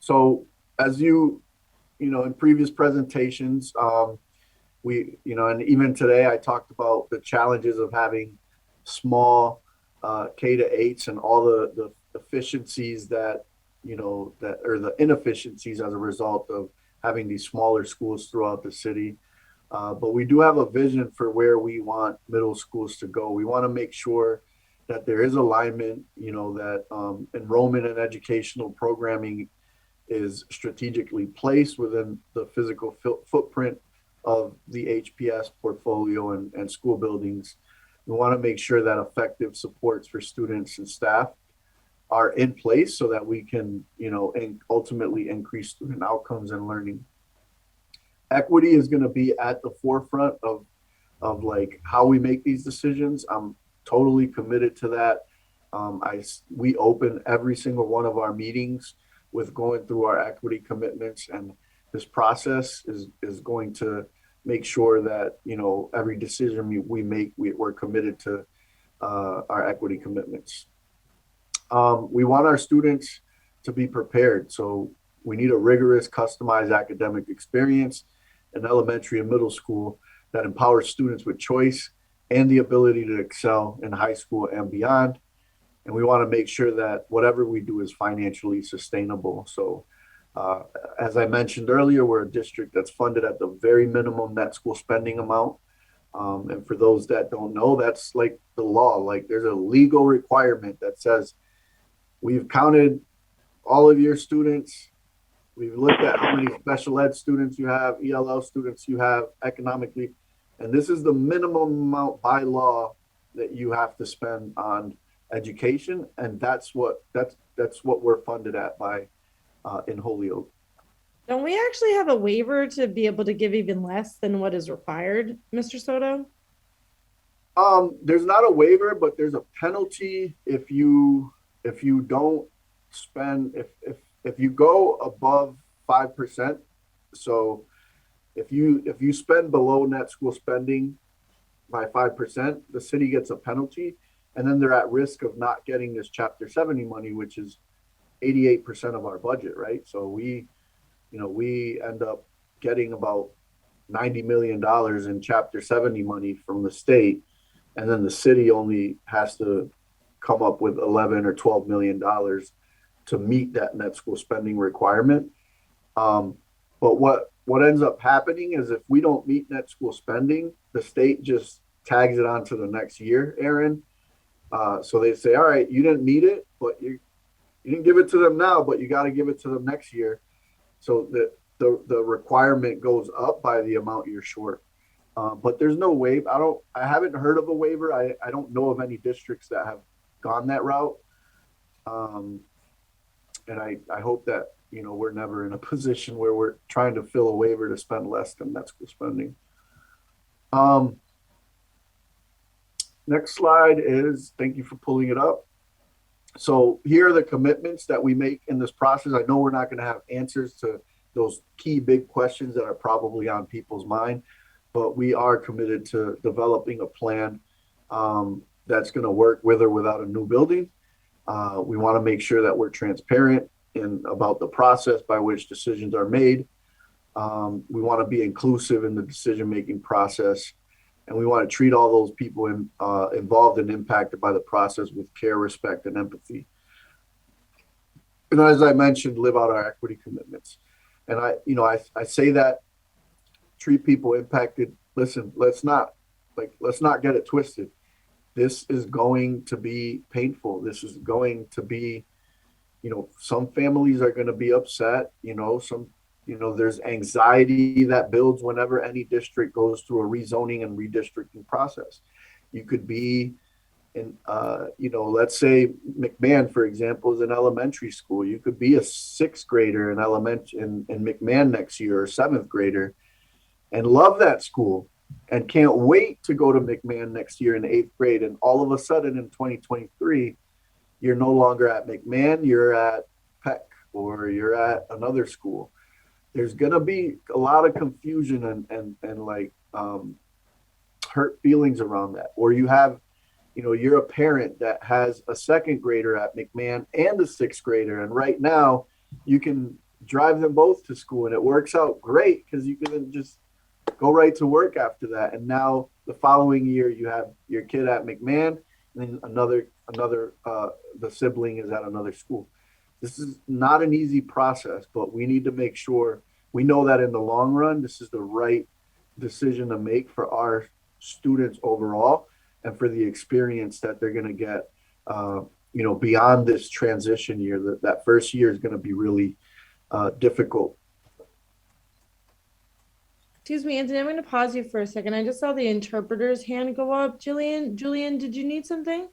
So as in previous presentations, and even today I talked about the challenges of having small K to 8s and all the efficiencies that or the inefficiencies as a result of having these smaller schools throughout the city. But we do have a vision for where we want middle schools to go. We want to make sure that there is alignment, that enrollment and educational programming is strategically placed within the physical footprint of the HPS portfolio and school buildings. We want to make sure that effective supports for students and staff are in place so that we can, and ultimately increase student outcomes and learning. Equity is going to be at the forefront of like how we make these decisions. I'm totally committed to that. We open every single one of our meetings with going through our equity commitments, and this process is going to make sure that every decision we make, we're committed to our equity commitments. We want our students to be prepared, so we need a rigorous, customized academic experience in elementary and middle school that empowers students with choice and the ability to excel in high school and beyond. And we want to make sure that whatever we do is financially sustainable. So as I mentioned earlier, we're a district that's funded at the very minimum net school spending amount. And for those that don't know, that's like the law. Like, there's a legal requirement that says we've counted all of your students. We've looked at how many special ed students you have, ELL students you have economically. And this is the minimum amount by law that you have to spend on education, and that's what we're funded at by in Holyoke. Don't we actually have a waiver to be able to give even less than what is required, Mr. Soto? There's not a waiver, but there's a penalty if you don't spend, if you go above 5%. So if you spend below net school spending by 5%, the city gets a penalty. And then they're at risk of not getting this Chapter 70 money, which is 88% of our budget, right? So we end up getting about $90 million in Chapter 70 money from the state, and then the city only has to come up with $11 or $12 million to meet that net school spending requirement. But what ends up happening is if we don't meet net school spending, the state just tags it on to the next year, Aaron. So they say, all right, you didn't meet it, but you didn't give it to them now, but you got to give it to them next year. So the requirement goes up by the amount you're short. But there's no waiver. I haven't heard of a waiver. I don't know of any districts that have gone that route. And I hope that, we're never in a position where we're trying to fill a waiver to spend less than net school spending. Next slide is, thank you for pulling it up. So here are the commitments that we make in this process. I know we're not going to have answers to those key big questions that are probably on people's mind. But we are committed to developing a plan that's going to work with or without a new building. We want to make sure that we're transparent about the process by which decisions are made. We want to be inclusive in the decision-making process, and we want to treat all those people involved and impacted by the process with care, respect, and empathy. And as I mentioned, live out our equity commitments. And I say that, treat people impacted. Listen, let's not get it twisted. This is going to be painful. This is going to be, some families are going to be upset. There's anxiety that builds whenever any district goes through a rezoning and redistricting process. You could be in, let's say McMahon, for example, is an elementary school. You could be a sixth grader in McMahon next year, or seventh grader, and love that school and can't wait to go to McMahon next year in eighth grade. And all of a sudden in 2023, you're no longer at McMahon, you're at Peck, or you're at another school. There's going to be a lot of confusion and hurt feelings around that. Or you have, you're a parent that has a second grader at McMahon and a sixth grader. And right now you can drive them both to school and it works out great because you can then just go right to work after that. And now the following year you have your kid at McMahon, and then the sibling is at another school. This is not an easy process, but we need to make sure we know that in the long run, this is the right decision to make for our students overall and for the experience that they're going to get, beyond this transition year. That first year is going to be really difficult. Excuse me, Anthony, I'm going to pause you for a second. I just saw the interpreter's hand go up. Julian, did you need something?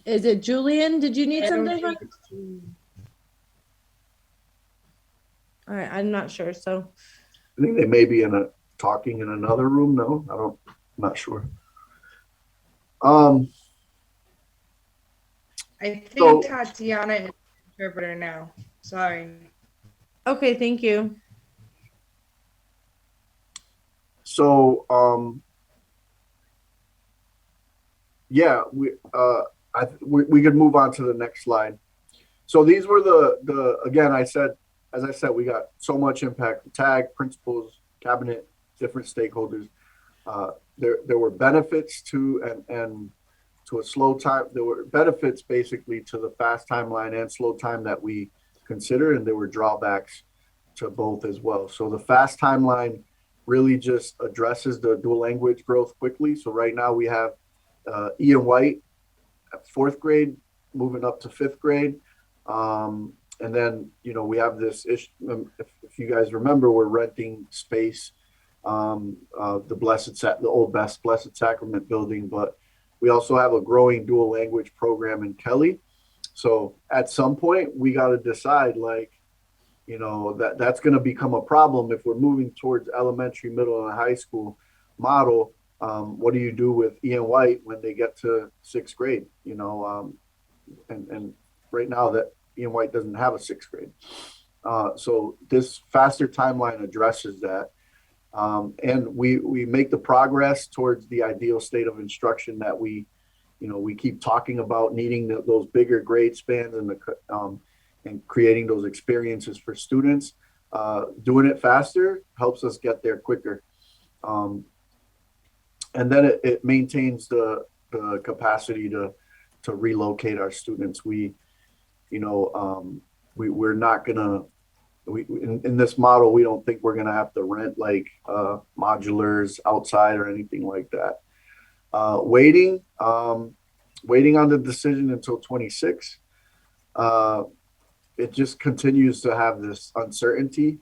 Is it Julian? Did you need something? All right, I'm not sure. So I think they may be talking in another room. No, I'm not sure. I think Tatiana is interpreter now. Sorry. okay, thank you. So, we could move on to the next slide. So these were again, as I said, we got so much impact: TAG, principals, cabinet, different stakeholders. There were benefits to and to a slow time. There were benefits basically to the fast timeline and slow time that we consider, and there were drawbacks to both as well. So the fast timeline really just addresses the dual language growth quickly. So right now we have Ian White at fourth grade moving up to fifth grade. And then, we have this issue. If you guys remember, we're renting space, the old Blessed Sacrament building, but we also have a growing dual language program in Kelly. So at some point we got to decide, that's going to become a problem if we're moving towards elementary, middle, and high school model. What do you do with Ian White when they get to sixth grade? And right now that Ian White doesn't have a sixth grade. So this faster timeline addresses that. And we make the progress towards the ideal state of instruction that we keep talking about, needing those bigger grade spans and creating those experiences for students. Doing it faster helps us get there quicker. And then it maintains the capacity to relocate our students. We're not gonna. In this model, we don't think we're gonna have to rent modulars outside or anything like that. Waiting on the decision until 26. It just continues to have this uncertainty.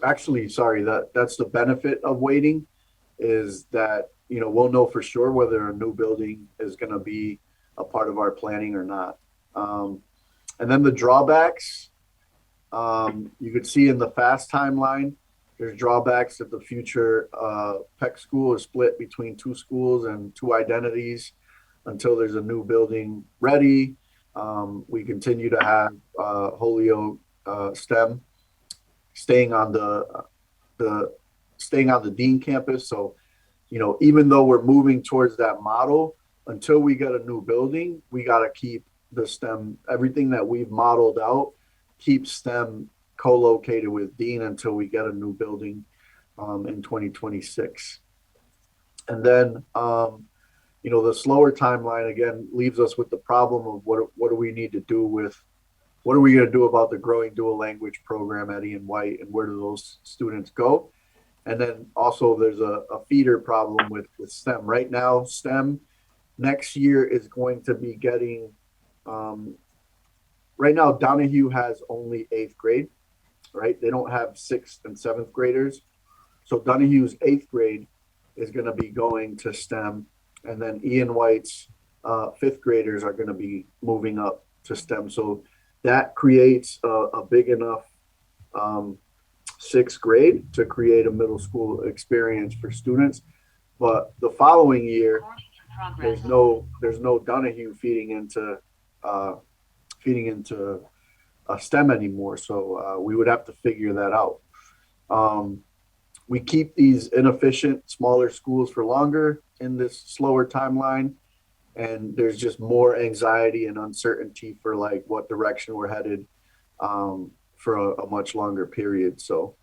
Actually, sorry, that's the benefit of waiting, is that we'll know for sure whether a new building is going to be a part of our planning or not. And then the drawbacks, you could see in the fast timeline, There's drawbacks that the future PEC school is split between two schools and two identities until there's a new building ready. We continue to have Holyoke STEM staying on the Dean campus. So, even though we're moving towards that model, until we get a new building, we got to keep the STEM, everything that we've modeled out, keep STEM co-located with Dean until we get a new building in 2026. And then, the slower timeline again leaves us with the problem of what do we need to do with, what are we going to do about the growing dual language program at Ian White, and where do those students go? And then also there's a feeder problem with STEM. Right now, STEM next year is going to be getting, right now Donahue has only 8th grade, right? They don't have 6th and 7th graders. So Donahue's 8th grade is going to be going to STEM, and then Ian White's 5th graders are going to be moving up to STEM. So that creates a big enough 6th grade to create a middle school experience for students. But the following year, there's no Donahue feeding into STEM anymore. So we would have to figure that out. We keep these inefficient, smaller schools for longer in this slower timeline, and there's just anxiety and uncertainty for like what direction we're headed for a much longer period. So,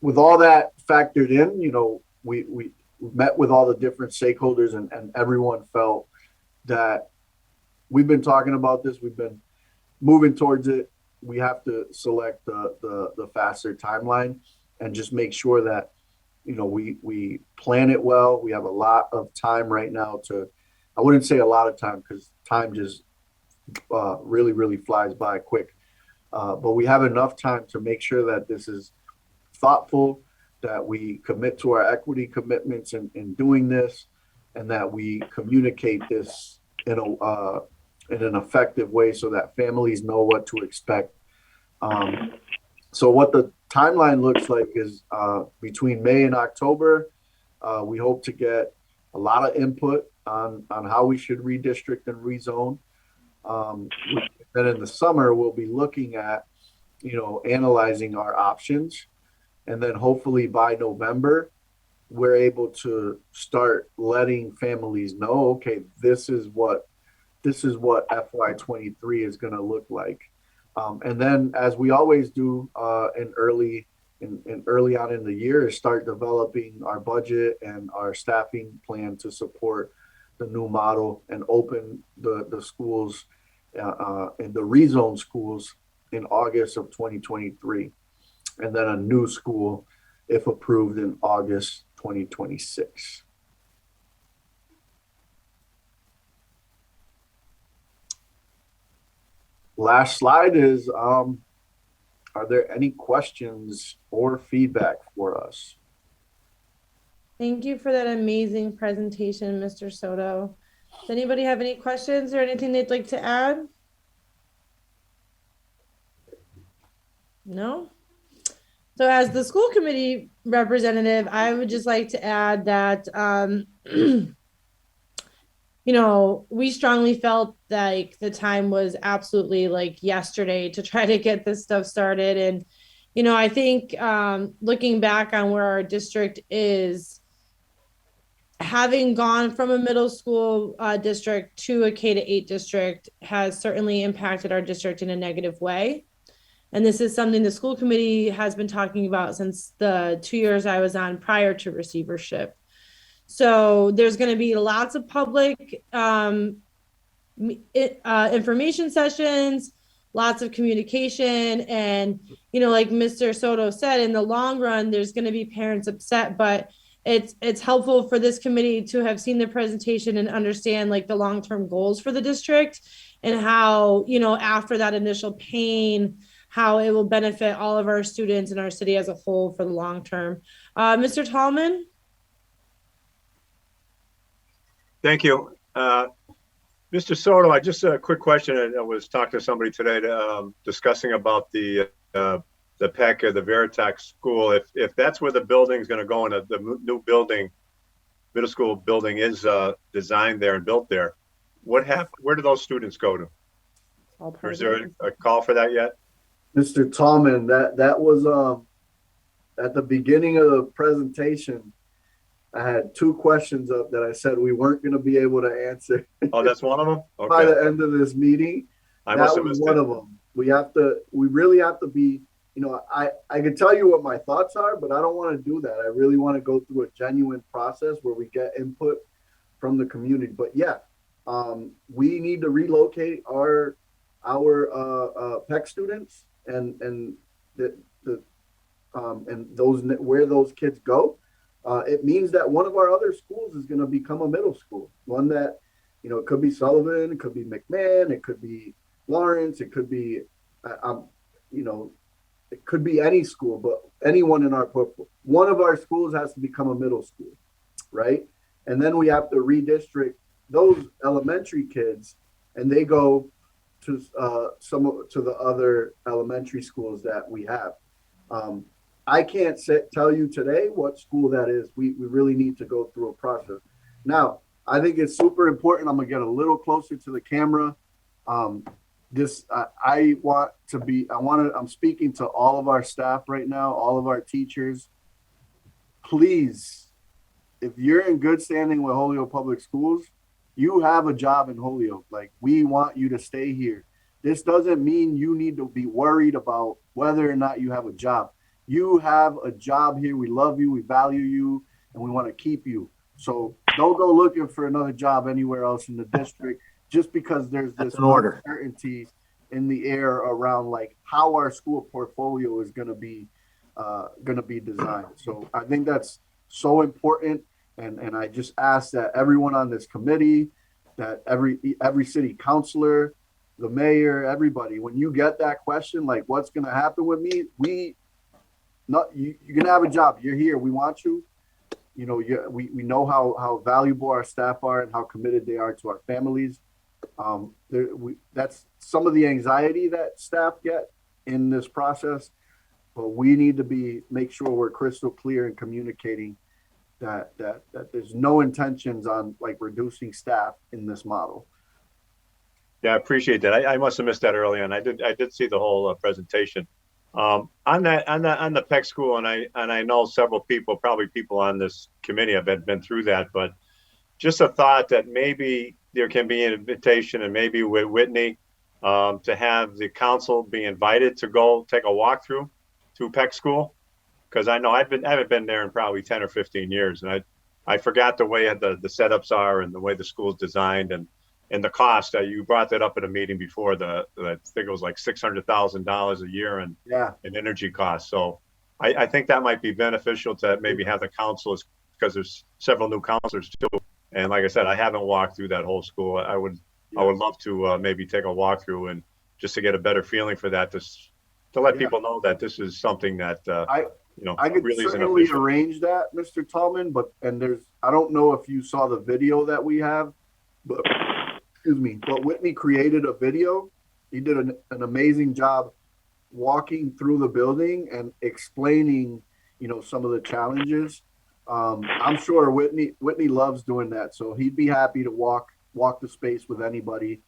with all that factored in, we met with all the different stakeholders, and everyone felt that we've been talking about this. We've been moving towards it. We have to select the faster timeline and just make sure that, we plan it well. We have a lot of time right now I wouldn't say a lot of time because time just really, really flies by quick. But we have enough time to make sure that this is thoughtful, that we commit to our equity commitments in doing this, and that we communicate this in an effective way so that families know what to expect. So what the timeline looks like is between May and October, we hope to get a lot of input on how we should redistrict and rezone. Then in the summer, we'll be looking at, analyzing our options. And then hopefully by November, we're able to start letting families know, okay, this is what FY23 is going to look like. And then, as we always do early on in the year, is start developing our budget and our staffing plan to support the new model and open the schools and the rezone schools in August of 2023, and then a new school, if approved, in August 2026. Last slide is, are there any questions or feedback for us? Thank you for that amazing presentation, Mr. Soto. Does anybody have any questions or anything they'd like to add? No? So as the school committee representative, I would just like to add that, we strongly felt like the time was absolutely like yesterday to try to get this stuff started. And, I think looking back on where our district is, having gone from a middle school district to a K-8 district has certainly impacted our district in a negative way. And this is something the school committee has been talking about since the 2 years I was on prior to receivership. So there's going to be lots of public information sessions, lots of communication. And, like Mr. Soto said, in the long run, there's going to be parents upset, but it's helpful for this committee to have seen the presentation and understand like the long-term goals for the district and how, after that initial pain, how it will benefit all of our students and our city as a whole for the long term. Mr. Tallman? Thank you. Mr. Soto, I just a quick question. I was talking to somebody today discussing about the PEC or the Veritex school. If that's where the building's going to go and the new building, middle school building is designed there and built there, where do those students go to? Or is there a call for that yet? Mr. Tallman, that was at the beginning of the presentation. I had two questions up that I said we weren't going to be able to answer. Oh, that's one of them? Okay. By the end of this meeting. I must have was missed one it. of them. We really have to be, I can tell you what my thoughts are, but I don't want to do that. I really want to go through a genuine process where we get input from the community. But yeah, we need to relocate our PEC students and those where those kids go. It means that one of our other schools is going to become a middle school. One that, it could be Sullivan, it could be McMahon, it could be Lawrence, it could be, it could be any school, but anyone in our portfolio. One of our schools has to become a middle school, right? And then we have to redistrict those elementary kids, and they go to to the other elementary schools that we have. I can't tell you today what school that is. We really need to go through a process. Now, I think it's super important. I'm gonna get a little closer to the camera. I'm speaking to all of our staff right now, all of our teachers. Please, if you're in good standing with Holyoke Public Schools, you have a job in Holyoke. Like, we want you to stay here. This doesn't mean you need to be worried about whether or not you have a job. You have a job here. We love you. We value you, and we want to keep you. So don't go looking for another job anywhere else in the district just because there's this uncertainty in the air around like how our school portfolio is going to be designed. So I think that's so important. And I just ask that everyone on this committee, that every city councilor, the mayor, everybody, when you get that question, like what's going to happen with me, you're going to have a job. You're here. We want you. We know how valuable our staff are and how committed they are to our families. That's some of the anxiety that staff get in this process, but we need to make sure we're crystal clear in communicating that there's no intentions on like reducing staff in this model. Yeah, I appreciate that. I must have missed that early on. I did see the whole presentation. On the PEC school, and I know several people, probably people on this committee have been through that, but just a thought that maybe there can be an invitation, and maybe with Whitney, to have the council be invited to go take a walkthrough to PEC school, because I know I haven't been there in probably 10 or 15 years, and I forgot the way the setups are and the way the school's designed and the cost. You brought that up at a meeting before. I think it was like $600,000 a year in energy costs. So I think that might be beneficial to maybe have the councilors, because there's several new counselors too. And like I said, I haven't walked through that whole school. I would love to maybe take a walkthrough and just to get a better feeling for that, to let people know that this is something that I could really certainly arrange that, Mr. Tallman. I don't know if you saw the video that we have, but Whitney created a video. He did an amazing job walking through the building and explaining, some of the challenges. I'm sure Whitney loves doing that, so he'd be happy to walk the space with anybody.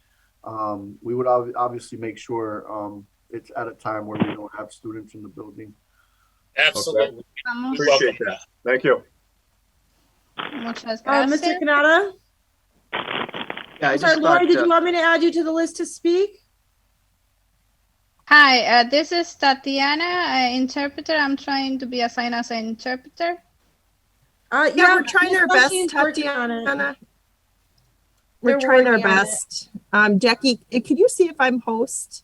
We would obviously make sure it's at a time where we don't have students in the building. Absolutely. Okay. Appreciate that. Thank you. Mr. Canada? Yeah, Sorry, Lori, did you want me to add you to the list to speak? Hi, this is Tatiana, interpreter. I'm trying to be assigned as an interpreter. Yeah, we're trying our best, Tatiana. We're trying our best. Jackie, could you see if I'm host?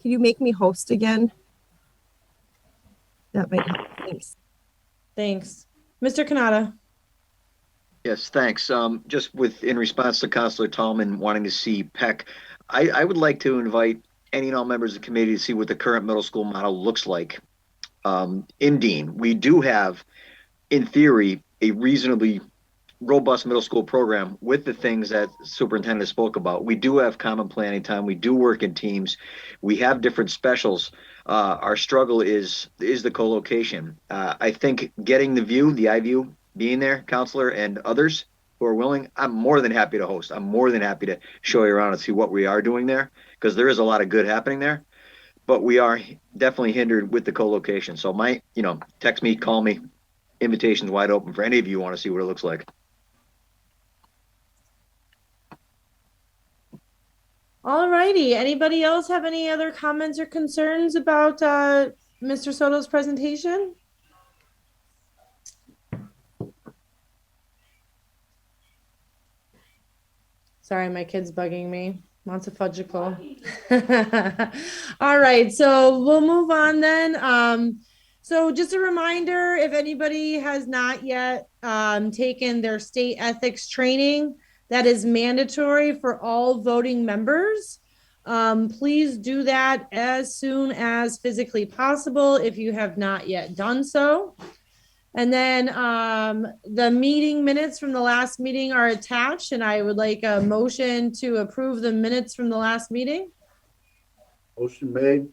Can you make me host again? That might help. Thanks. Mr. Kanata. Yes, thanks. Just in response to Councilor Tallman wanting to see PEC, I would like to invite any and all members of the committee to see what the current middle school model looks like. In Dean, we do have, in theory, a reasonably robust middle school program with the things that superintendent spoke about. We do have common planning time. We do work in teams. We have different specials. Our struggle is the co-location. I think getting the view, the iView, being there, counselor and others who are willing, I'm more than happy to host. I'm more than happy to show you around and see what we are doing there, because there is a lot of good happening there. But we are definitely hindered with the co-location. So text me, call me. Invitation's wide open for any of you who want to see what it looks like. All righty. Anybody else have any other comments or concerns about Mr. Soto's presentation? Sorry, my kid's bugging me. Wants a fudgicle. All right, so we'll move on then. So just a reminder, if anybody has not yet taken their state ethics training, that is mandatory for all voting members. Please do that as soon as physically possible if you have not yet done so. And then the meeting minutes from the last meeting are attached, and I would like a motion to approve the minutes from the last meeting. Motion made.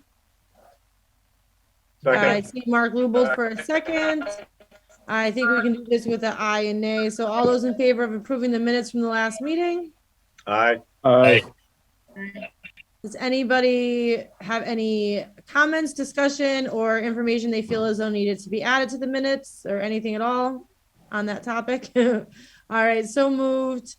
I see Mark Lubold for a second. I think we can do this with an aye and nay. So all those in favor of approving the minutes from the last meeting? Aye. Aye. Does anybody have any comments, discussion, or information they feel as though needed to be added to the minutes or anything at all on that topic? All right, so moved.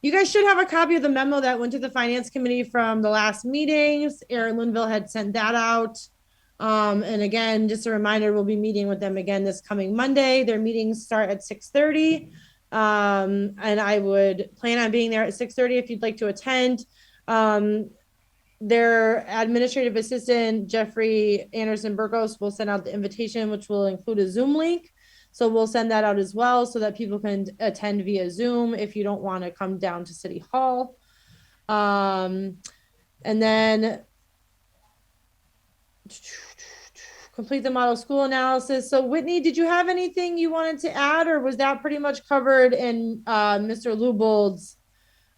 You guys should have a copy of the memo that went to the finance committee from the last meetings. Aaron Linville had sent that out. And again, just a reminder, we'll be meeting with them again this coming Monday. Their meetings start at 6:30. And I would plan on being there at 6:30 if you'd like to attend. Their administrative assistant, Jeffrey Anderson Burgos, will send out the invitation, which will include a Zoom link. So we'll send that out as well so that people can attend via Zoom if you don't want to come down to City Hall. And then complete the model school analysis. So Whitney, did you have anything you wanted to add, or was that pretty much covered in Mr. Lubold's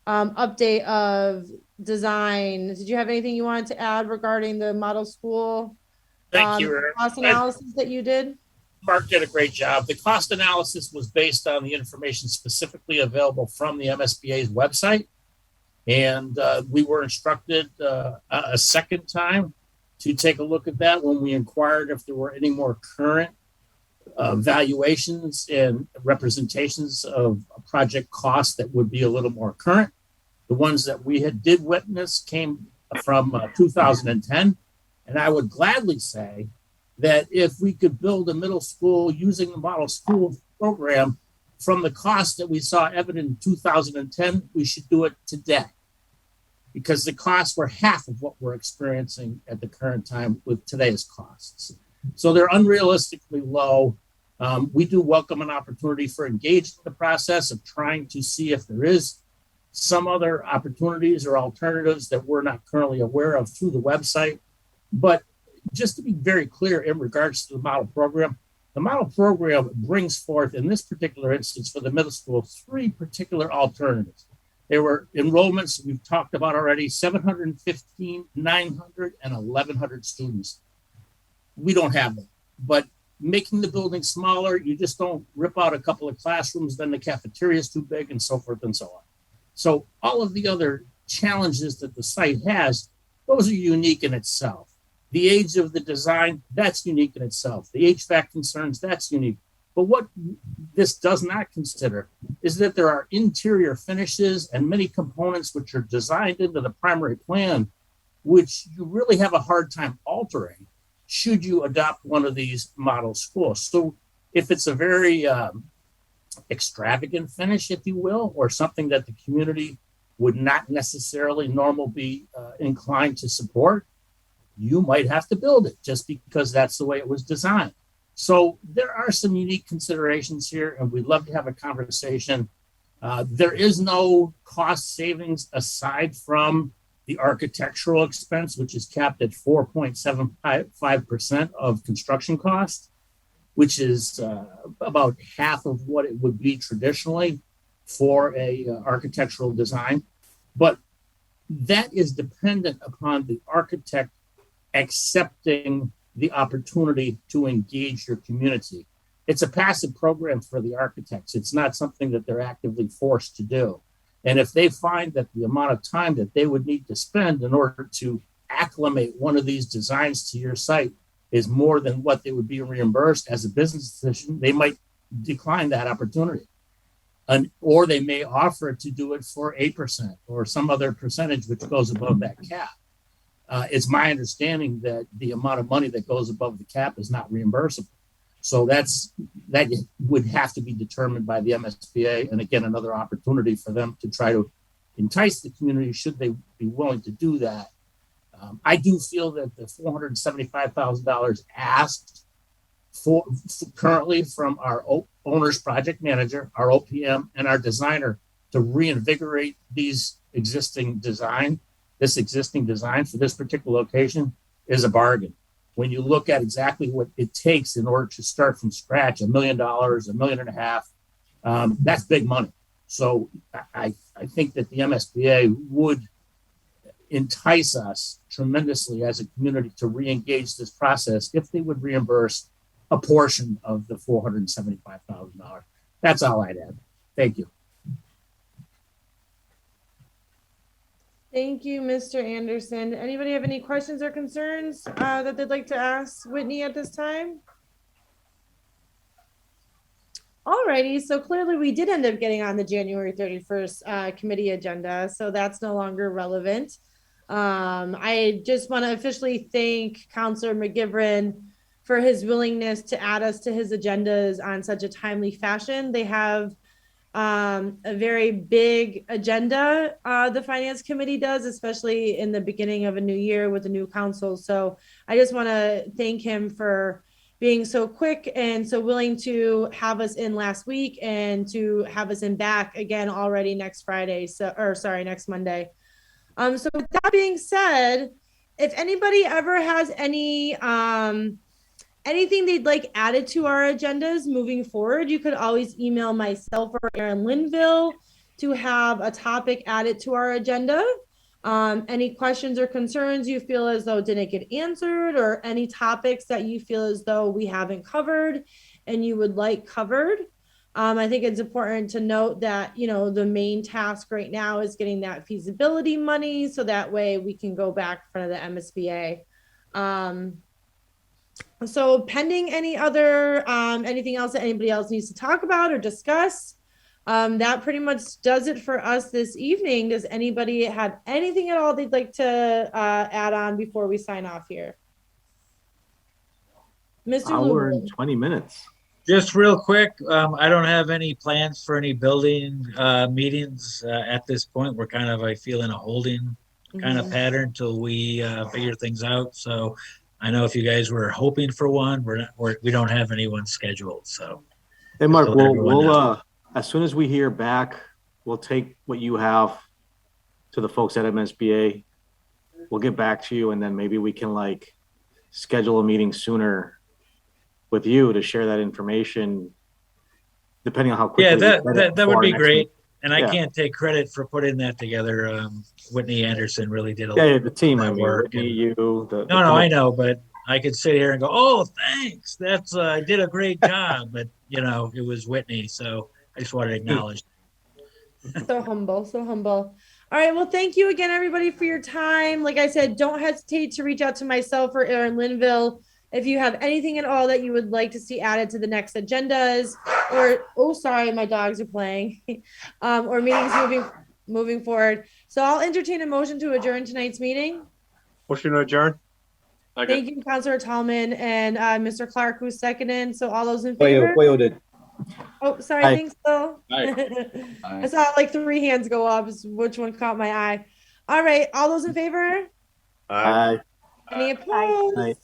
update of design? Did you have anything you wanted to add regarding the model school Thank you, Erin. cost analysis that you did? Mark did a great job. The cost analysis was based on the information specifically available from the MSBA's website. And we were instructed a second time to take a look at that when we inquired if there were any more current valuations and representations of project costs that would be a little more current. The ones that we did witness came from 2010. And I would gladly say that if we could build a middle school using the model school program from the cost that we saw evident in 2010, we should do it today, because the costs were half of what we're experiencing at the current time with today's costs. So they're unrealistically low. We do welcome an opportunity for engaging in the process of trying to see if there is some other opportunities or alternatives that we're not currently aware of through the website. But just to be very clear in regards to the model program brings forth, in this particular instance for the middle school, three particular alternatives. There were enrollments we've talked about already, 715, 900, and 1,100 students. We don't have that. But making the building smaller, you just don't rip out a couple of classrooms, then the cafeteria is too big, and so forth and so on. So all of the other challenges that the site has, those are unique in itself. The age of the design, that's unique in itself. The HVAC concerns, that's unique. But what this does not consider is that there are interior finishes and many components which are designed into the primary plan, which you really have a hard time altering should you adopt one of these model schools. So if it's a very extravagant finish, if you will, or something that the community would not necessarily normally be inclined to support, you might have to build it just because that's the way it was designed. So there are some unique considerations here, and we'd love to have a conversation. There is no cost savings aside from the architectural expense, which is capped at 4.75% of construction cost. which is about half of what it would be traditionally for a architectural design. But that is dependent upon the architect accepting the opportunity to engage your community. It's a passive program for the architects. It's not something that they're actively forced to do. And if they find that the amount of time that they would need to spend in order to acclimate one of these designs to your site is more than what they would be reimbursed as a business decision, they might decline that opportunity. Or they may offer to do it for 8% or some other percentage which goes above that cap. It's my understanding that the amount of money that goes above the cap is not reimbursable. So that would have to be determined by the MSBA. And again, another opportunity for them to try to entice the community should they be willing to do that. I do feel that the $475,000 asked for currently from our owner's project manager, our OPM, and our designer to reinvigorate this existing design for this particular location is a bargain. When you look at exactly what it takes in order to start from scratch, $1 million, $1.5 million, that's big money. So I think that the MSBA would entice us tremendously as a community to re-engage this process if they would reimburse a portion of the $475,000. That's all I'd add. Thank you. Thank you, Mr. Anderson. Anybody have any questions or concerns that they'd like to ask Whitney at this time? Alrighty, so clearly we did end up getting on the January 31st committee agenda, so that's no longer relevant. I just want to officially thank Councilor McGivern for his willingness to add us to his agendas on such a timely fashion. They have a very big agenda, the Finance Committee does, especially in the beginning of a new year with a new council. So I just want to thank him for being so quick and so willing to have us in last week and to have us in back again already next Friday. Next Monday. So with that being said, if anybody ever has any anything they'd like added to our agendas moving forward, you could always email myself or Erin Linville to have a topic added to our agenda. Any questions or concerns you feel as though didn't get answered, or any topics that you feel as though we haven't covered and you would like covered. I think it's important to note that, you know, the main task right now is getting that feasibility money so that way we can go back in front of the MSBA. So pending any other, anything else that anybody else needs to talk about or discuss, that pretty much does it for us this evening. Does anybody have anything at all they'd like to add on before we sign off here? Mr. Hour Lubin. and 20 minutes. Just real quick, I don't have any plans for any building meetings at this point. We're kind of, I feel, in a holding kind of pattern till we figure things out. So I know if you guys were hoping for one, we don't have anyone scheduled. So, Hey, Mark, we'll as soon as we hear back, we'll take what you have to the folks at MSBA. We'll get back to you, and then maybe we can like schedule a meeting sooner with you to share that information, depending on how quickly. Yeah, that would be great. And I Yeah. can't take credit for putting that together. Whitney Anderson really did a lot Yeah, the team, I of mean, work. Whitney, you, No, I know, but I could sit here and go, "Oh, thanks. That's I did a great job." But you know, it was Whitney, so I just wanted to acknowledge. So humble, so humble. All right, well, thank you again, everybody, for your time. Like I said, don't hesitate to reach out to myself or Erin Linville if you have anything at all that you would like to see added to the next agendas, or sorry, my dogs are playing, or meetings moving forward. So I'll entertain a motion to adjourn tonight's meeting. Motion to adjourn. Thank you, Councilor Tallman and Mr. Clark, who's seconded. So all those in favor? Pueyo did. Oh, sorry. Aye. Thanks, Phil. I saw like 3 hands go up. Which one caught my eye? All right. All those in favor? Aye. Any opposed?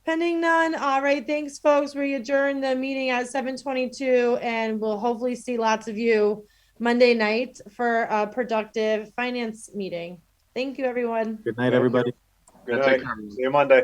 Pending none. All right. Thanks, folks. We adjourn the meeting at 7:22, and we'll hopefully see lots of you Monday night for a productive finance meeting. Thank you, everyone. Good night, everybody. Good night. See you Monday.